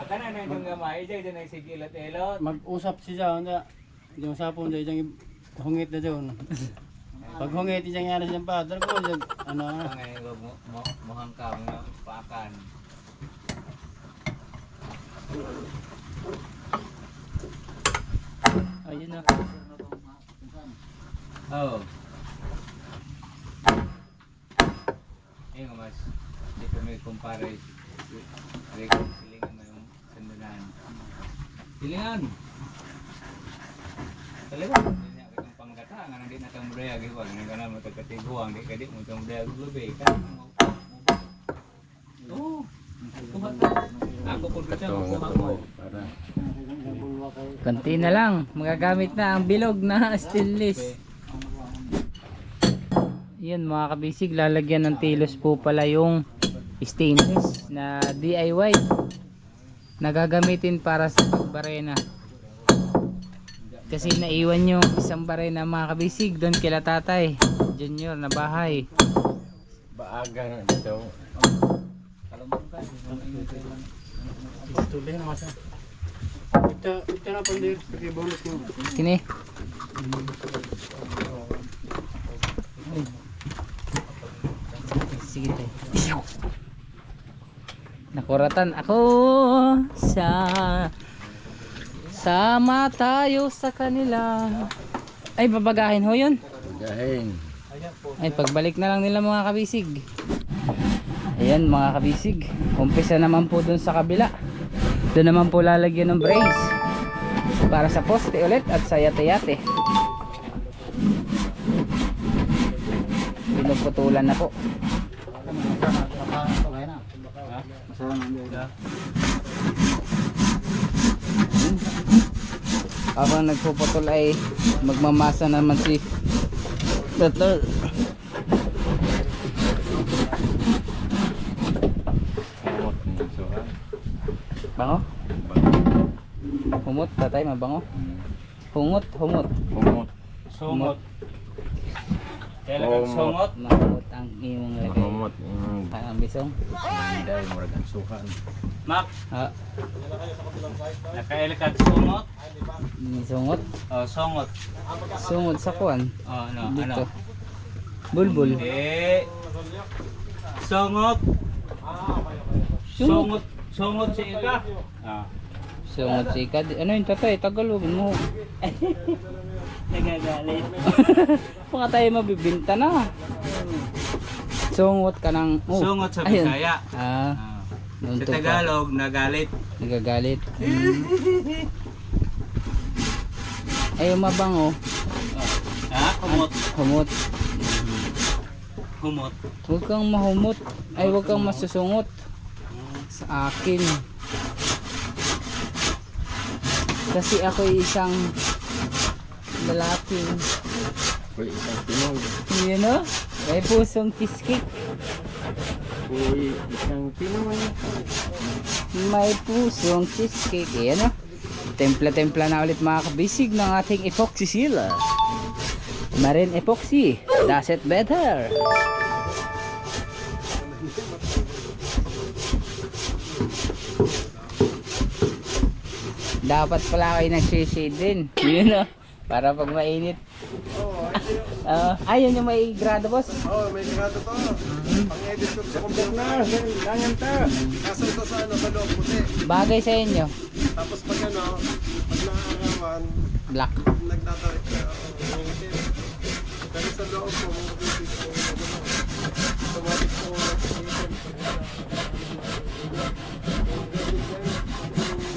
Aka na na yung gamay, dyan na sige ilot-ilot. mag-usap siya onda. Yung sapon dyan yung hungit na doon. Pag hungit dyan nga na siyang padar ko dyan, ano na. Ngayon, mukhang ka, mga paakan. Ayun na. Oo. Ayun mas, hindi ko may kumpara. Silingan mo yung sandalan. Silingan! Talaga, hindi na kitang panggata. Nga hindi na itang mudaya. Huwag na ka na matagkatiguang. Di ka di mo itang mudaya gulubi. Oo. Kuha ka. Ako po dito. Kuha mo. Para. Konti na lang. Magagamit na ang bilog na stainless. Yan mga kabisig, lalagyan ng tilos po pala yung stainless na DIY na gagamitin para sa pagbarena. Kasi naiwan yung isang barena mga kabisig doon kila tatay Junior na bahay. Baaga na dito. Tuloy na masa. Ito na pandir, kay bonus mo. Kini. Sige tayo. Nakuratan ako sama tayo sa kanila. Ay babagahin ho yun. Gahin. Ay pagbalik na lang nila mga kabisig. Ayan mga kabisig. Umpisa naman po dun sa kabila. Doon naman po lalagyan ng brace para sa poste ulit at sa yate-yate. Pinuputulan na po. Habang nagpuputol ay magmamasa naman si Butler. Bango? Humot, tatay, mabango. Hungot, humot. Humot. Sungot. Kailangan sungot. Mahumot ang iyong lagay. Humot. Ang bisong. Dahil murag ang sukan. Mak, Ah, nakailikad sungot. sungot. Oh, sungot. Sungot sa kuwan. Oh, ano, Dito. ano? Bulbul. Hindi. Sungot. Sungot. Sungot si Ika. Ah. Sungot si Ikad. Ano yung tatay? Tagalogin mo. Nagagalit. Mga tayo mabibinta na. Sungot ka ng... Oh, Sungot sa ayun. Bisaya. Ah, Ah. nung Sa Tagalog, nagalit. nagagalit. Ay, mabango. Ha? Humot. Humot. Humot. Huwag kang mahumot. Ay, huwag kang masusungot. Sa akin. Kasi ako'y isang lalaking, Uy, isang Pinoy. you know, may pusong cheesecake. Uy, isang Pinoy. May pusong cheesecake. Ayan o. Templa-templa na ulit mga kabisig ng ating epoxy seal. Marine epoxy. Does it better? Dapat pala kayo nag-shade din. Yun o. Para pag mainit. Ayun yung may grado, boss. Oo, may sigado to. Pang-edit ko sa computer. Ganyan to. Kaso ito sa ano, sa loob puti. Bagay sa inyo. Tapos pag ano, pag nakakawan, Black. nagdadawit ka. Nangitin. Pero sa loob mo, mga basic mo, automatic mo, nag-itin.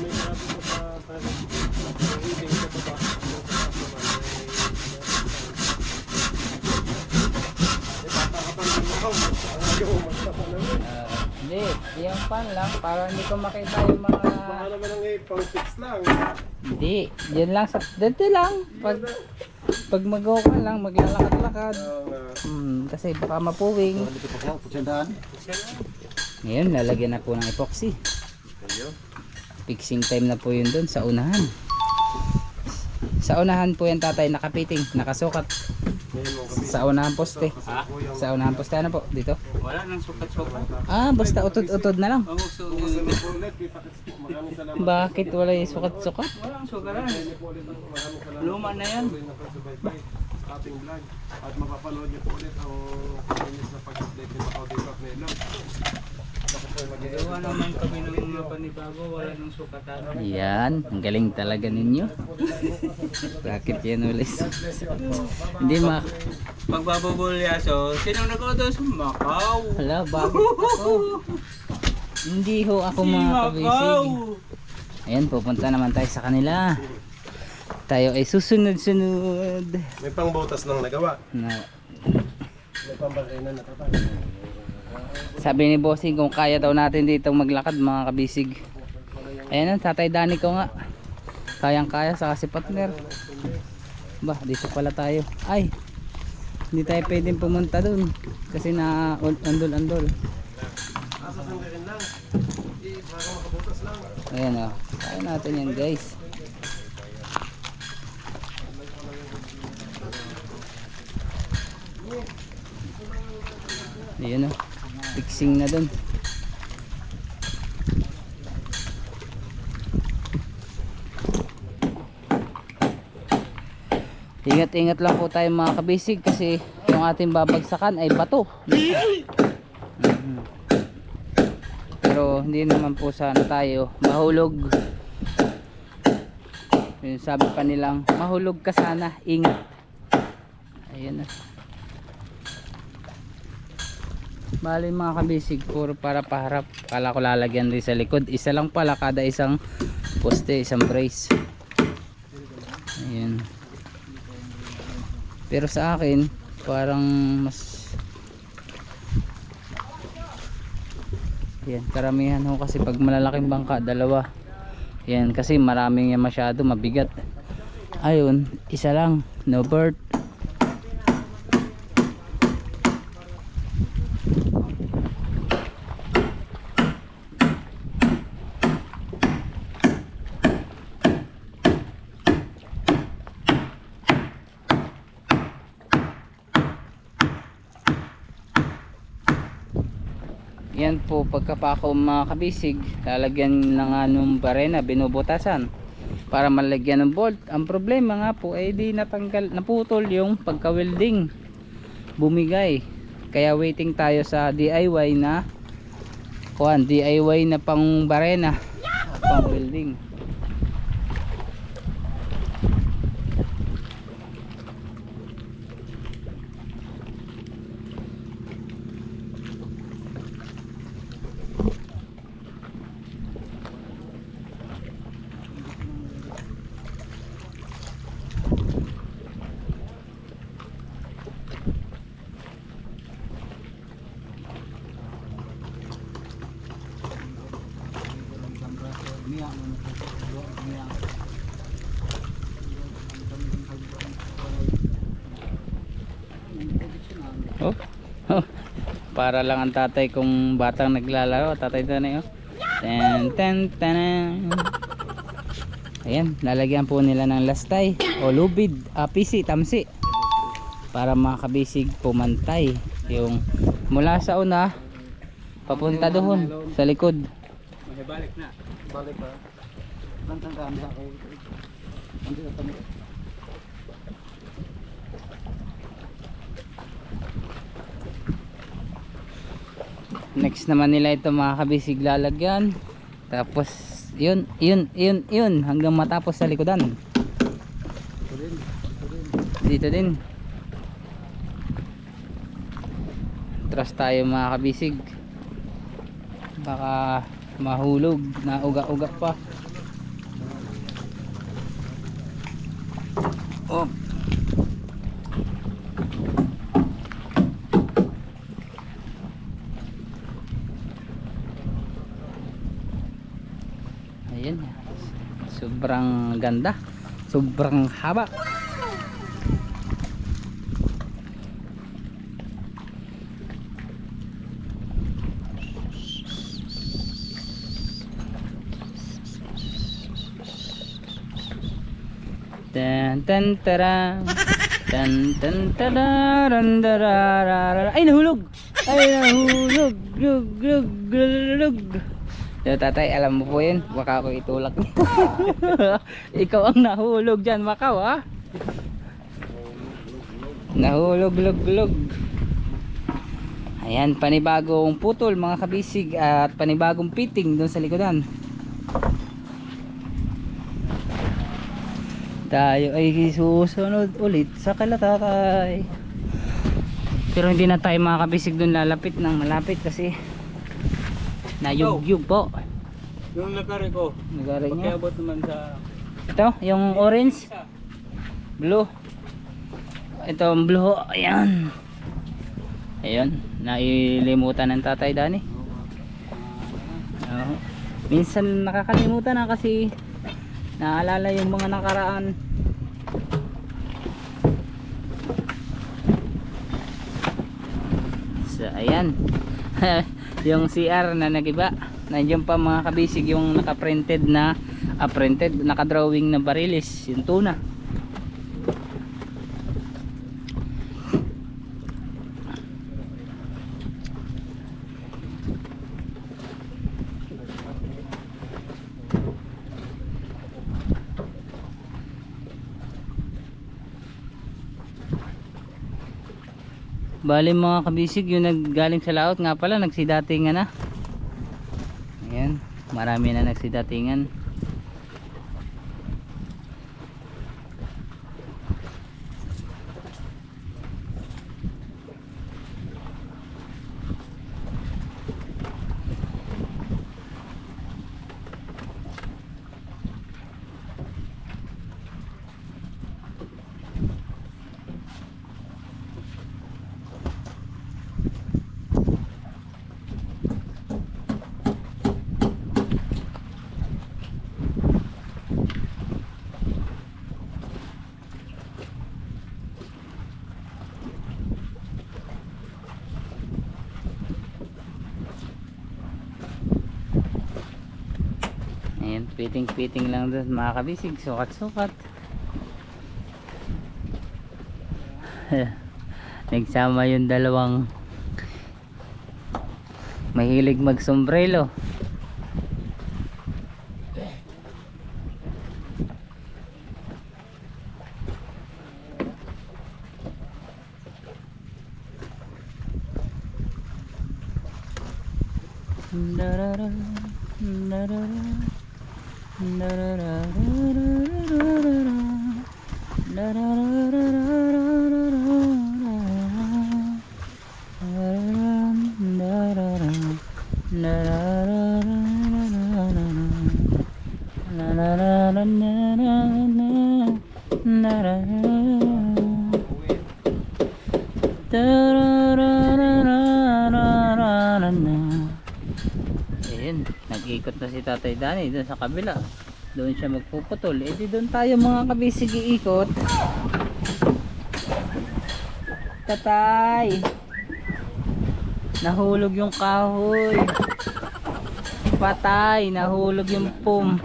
May grabe ko sa reading sa baba. Hindi, yung pan lang para hindi ko makita yung mga... Baka naman ang pang-fix lang. Hindi, yun lang sa... Dito lang. Pag mag-go ka lang, maglalakad-lakad. Oo nga. Kasi baka mapuwing. Ngayon, lalagyan na po ng epoxy. Fixing time na po yun dun sa unahan. Sa unahan po yan tatay, nakapiting, nakasukat. Sa unahan poste. Sa unahan poste, ano po? Dito? Wala nang sukat-sukat. Basta utod-utod na lang. Ang gusto Bakit wala yung sukat-sukat? walang sukaran. Luma na yan. Ating vlog at mapapanood niyo po ulit ang linis na pag-update ni Audi Rock Nelo. Gawa naman kami ng mga panibago, wala nang sukatan. Yan, ang galing talaga ninyo. Bakit yan ulit? Hindi Pagbababulyaso, sino nag-autos? Macau. Hala, bakit ako? Hindi ho ako mga kabisig. Ayan, pupunta naman tayo sa kanila. Tayo ay susunod-sunod. May pang-botas nang nagawa. Na, May pang-bangkinan na tatay. sabi ni Bossing kung kaya daw natin dito maglakad mga kabisig. Ayan ang tatay Dani ko nga. Kayang-kaya sa kasi partner. Ba, dito pala tayo. Ay, hindi tayo pwedeng pumunta dun. Kasi na andol-andol. Sasandarin lang. Para makabutas lang. Ayan o. Kaya natin yan guys. Ayan o. Fixing na dun. Ingat-ingat lang po tayo mga kabisig kasi yung ating babagsakan ay bato. Pero hindi naman po sana tayo mahulog. Yung sabi pa nilang mahulog ka sana, ingat. Ayan na. Bali mga kabisig, puro para paharap. Kala ko lalagyan din sa likod. Isa lang pala kada isang poste, isang brace. Ayan. Pero sa akin parang mas yan, karamihan ho kasi pag malalaking bangka dalawa. Yan kasi maraming yan masyado mabigat. Ayun, isa lang, no bird. Yan po pagkapako mga kabisig, lalagyan ng anong barena, binubutasan para malagyan ng bolt. Ang problema nga po ay di natanggal, naputol yung pagka-welding, bumigay. Kaya waiting tayo sa DIY na DIY na pang barena, pang welding. Oh. Oh. Para lang ang tatay kung batang naglalaro. Tatay Danay oh. Ten ten ten. Ayan, lalagyan po nila ng lastay o lubid, pisi, tamsi para makabisig pumantay yung mula sa una papunta doon sa likod. Balik na. Balik pa. Tantang sa ako. Hindi na kami. Next naman nila ito mga kabisig lalagyan. Tapos yun hanggang matapos sa likodan. Dito din. Trust tayo mga kabisig. Baka mahulog na uga-uga pa. Oh. Ayan. Sobrang ganda. Sobrang haba. Tan tan tara. Tan tan tararan dararara. Ay nahulog. Lug lug lug lug. So, tatay, alam mo po yun, baka ako itulak. Ikaw ang nahulog dyan, Makaw ha. Nahulog lug lug. Ayan, panibagong putol mga kabisig at panibagong fitting doon sa likodan. Tayo ay susunod ulit sa kalatatay. Pero hindi na tayo mga kabisig doon lalapit ng malapit kasi nayugyug po. Yung nagari ko. Nagari niya. Pakiabot naman sa... Ito, yung orange. Blue. Ito ang blue. Ayan. Ayan. Nailimutan ng tatay Dani. Minsan nakakalimutan na kasi naalala yung mga nakaraan. So, ayan. Yung CR na nagiba. Nandiyan pa mga kabisig yung naka-printed na naka-drawing na barilis, yung tuna. Bali mga kabisig yung naggaling sa laot nga pala nagsidatingan na. Ayan, marami na nagsidatingan. Ayan, piting lang doon mga kabisig, sukat nagsama yung dalawang mahilig magsombrelo. Ayan, nag-ikot na si Tatay Dani dun sa kabila. Doon siya magpuputol. Eh di doon tayo mga kabisig iikot. Tatay! Nahulog yung kahoy. Patay! Nahulog yung pum.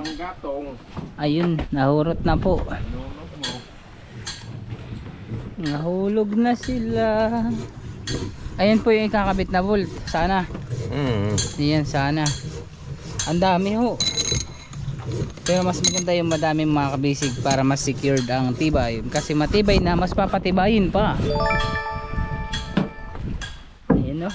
Ayun, nahurot na po. Nahulog na sila. Ayan po yung kakabit na bolt. Sana. Ayan, sana. Ang dami ho. Pero mas maganda yung madaming mga kabisig para mas secured ang tibay. Kasi matibay na, mas papatibayin pa. Ayan o.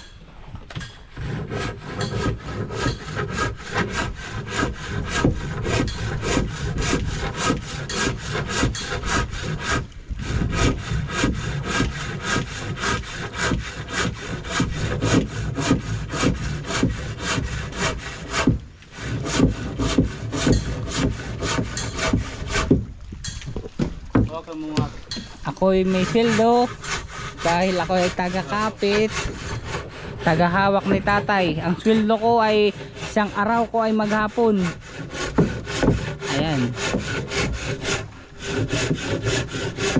Okay mo nga. Ako'y may sildo dahil ako ay taga-kapit, taga-hawak ni tatay. Ang sweldo ko ay isang araw ko ay maghapon. Ayan.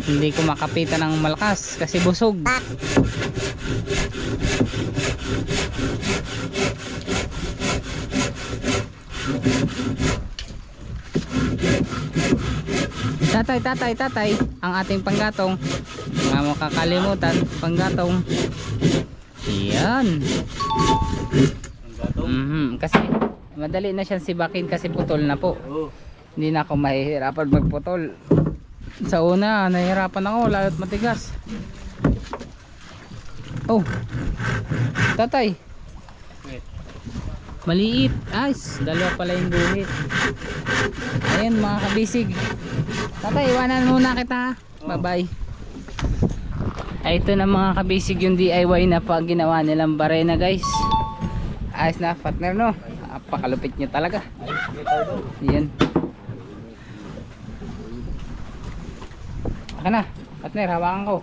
Hindi ko makapitan ng malakas kasi busog. Tatay, ang ating panggatong. Nga mo kakalimutan, panggatong. Yan. Kasi madali na siyang sibakin kasi putol na po. Hindi na ako mahihirapan magputol. Sa una, nahihirapan ako, lalo't matigas. Oh, tatay. Maliit. Dalawa pala yung guhit. Ayan mga kabisig. Tatay, iwanan muna kita. Bye bye. Ay, ito na mga kabisig yung DIY na pag ginawa nilang barena guys. Ayos na partner no. Napakalupit nyo talaga. Ayan. Aka na partner, hawakan ko.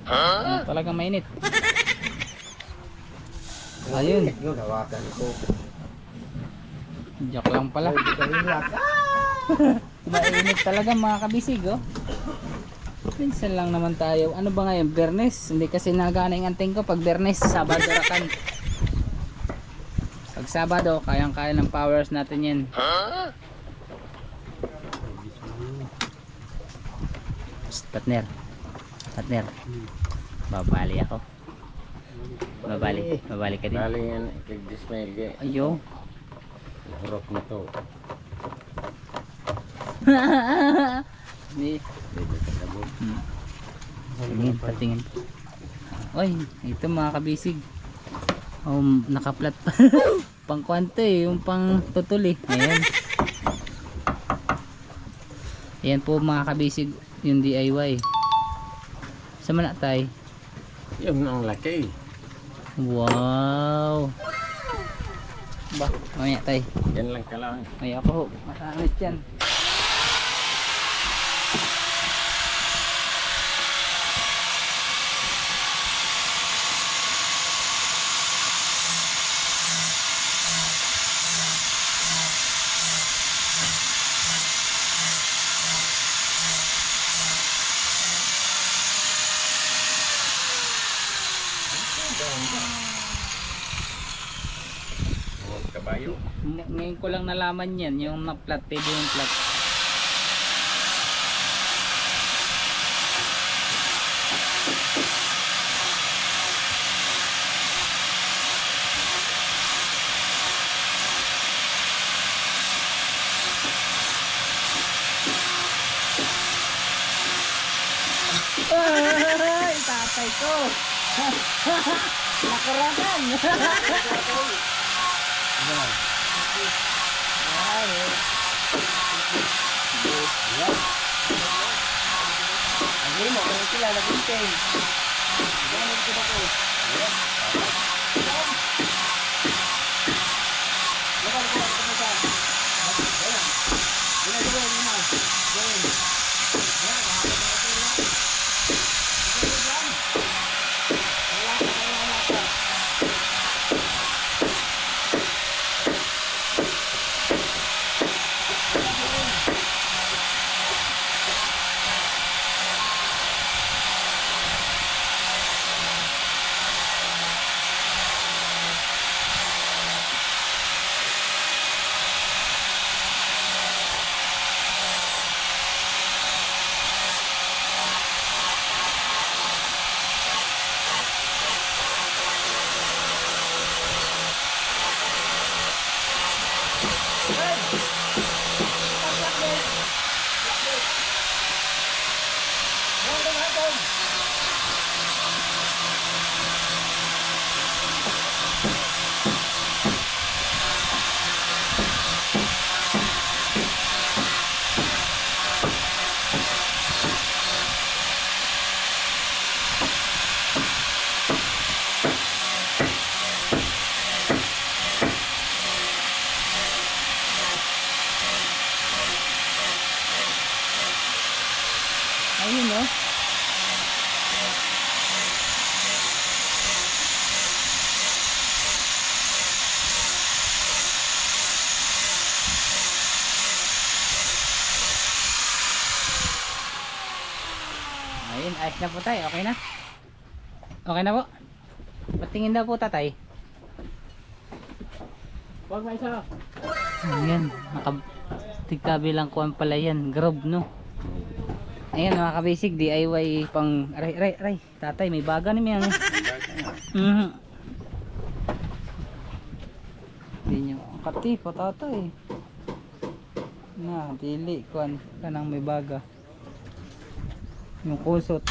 Talagang mainit. Ayun. Yun, hawakan ko. Joke lang pala. Mainit talaga mga kabisig oh. Minsan lang naman tayo. Ano ba ngayon? Bernes? Hindi kasi nagana yung anting ko pag Bernes, Sabado rakan. Pag Sabado, kayang-kaya ng powers natin yan. Psst, partner. Partner. Babali ako. Babali ka din. Bali yan, kag-dismail ka. Ayo. Harap na to. Ni. Tingin, patingin. Oy, ito mga kabisig. Nakaplat pa. Pang kwante yung pang tutuli. Ayan. Ayan po mga kabisig yung DIY. Sama na tayo. Yung ang laki. Wow. Ba, mamaya tayo. Yan lang ka lang. Mamaya ako ho. Masanit yan. Kabayo. Ngayon ko lang nalaman yan, yung na-flat, pwede yung flat. Ay, tatay ko! Nakurakan! Lagi mo, kung sila nag-intay. Ganun ko ba ko? Lakal ko, ito mo sa. Ganun. Ganun. Ayun oh. Ayun, ayos na po tayo. Okay na? Okay na po? Patingin daw po tatay. Wag may isa. Ayan, tigtabi lang kuhan pala yan. Grove no? Ayan mga kabisig, DIY pang aray. Tatay, may baga naman yan. Hindi nyo kati po tatay. Na, dili kuhan kanang may baga. Yung kusot.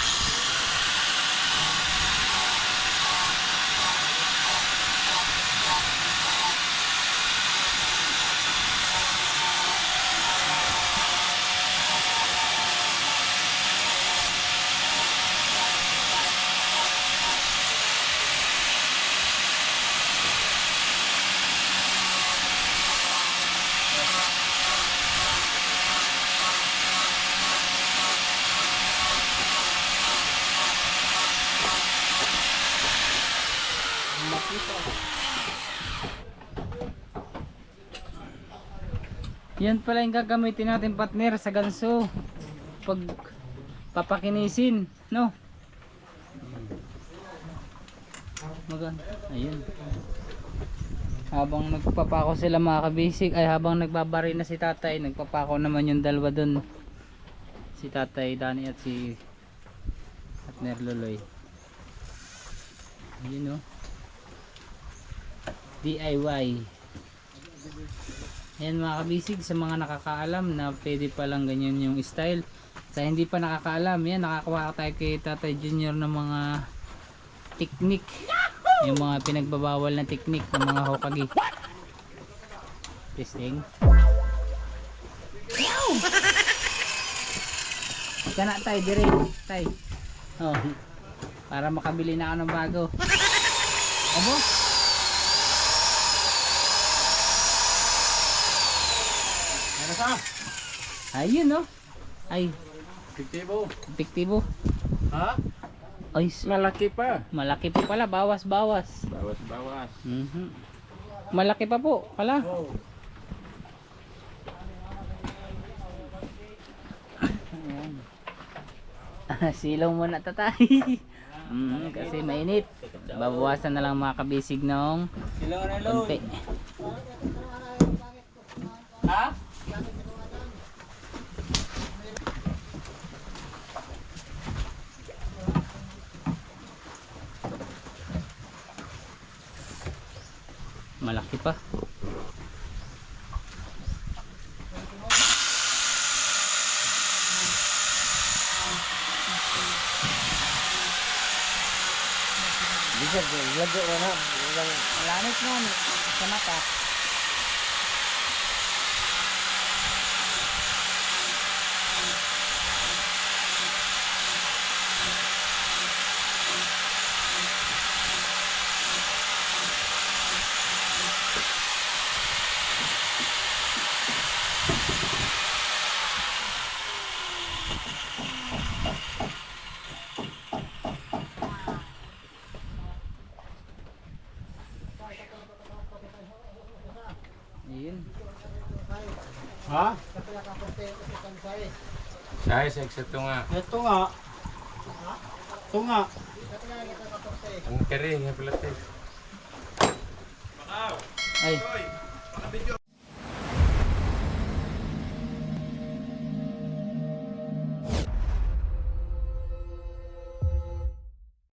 Yan pala yung gagamitin natin partner sa ganso pag papakinisin, no? Ayun. Habang nagpapako sila mga kabisig, ay habang nagbabari na si tatay, nagpapako naman yung dalawa dun. Si tatay Dani at si partner Loloy. Ayun, no? DIY. Yan mga kabisig, sa mga nakakaalam na pwede palang ganyan yung style. Sa hindi pa nakakaalam, yan, nakakuha tayo kay Tatay Junior ng mga technique. Yung mga pinagbabawal na technique ng mga Hokage. Testing. Ika na tayo, dire. Tay. Oh, para makabili na ako ng bago. Abo? Ayun no. Ay, epektibo. Ha? Ay, Malaki pa. malaki pa pala, bawas. Bawas. Malaki pa po pala. Ayan. Silaw muna tatay. Kasi mainit. Babawasan na lang mga kabisig ng konti. Ha? Malaki pa. Bisa lago na. Malanit mo sa mata. Ayun. Ha? Size eksakto nga. Ito nga. Ito nga. Ang kering nga pala. Ay,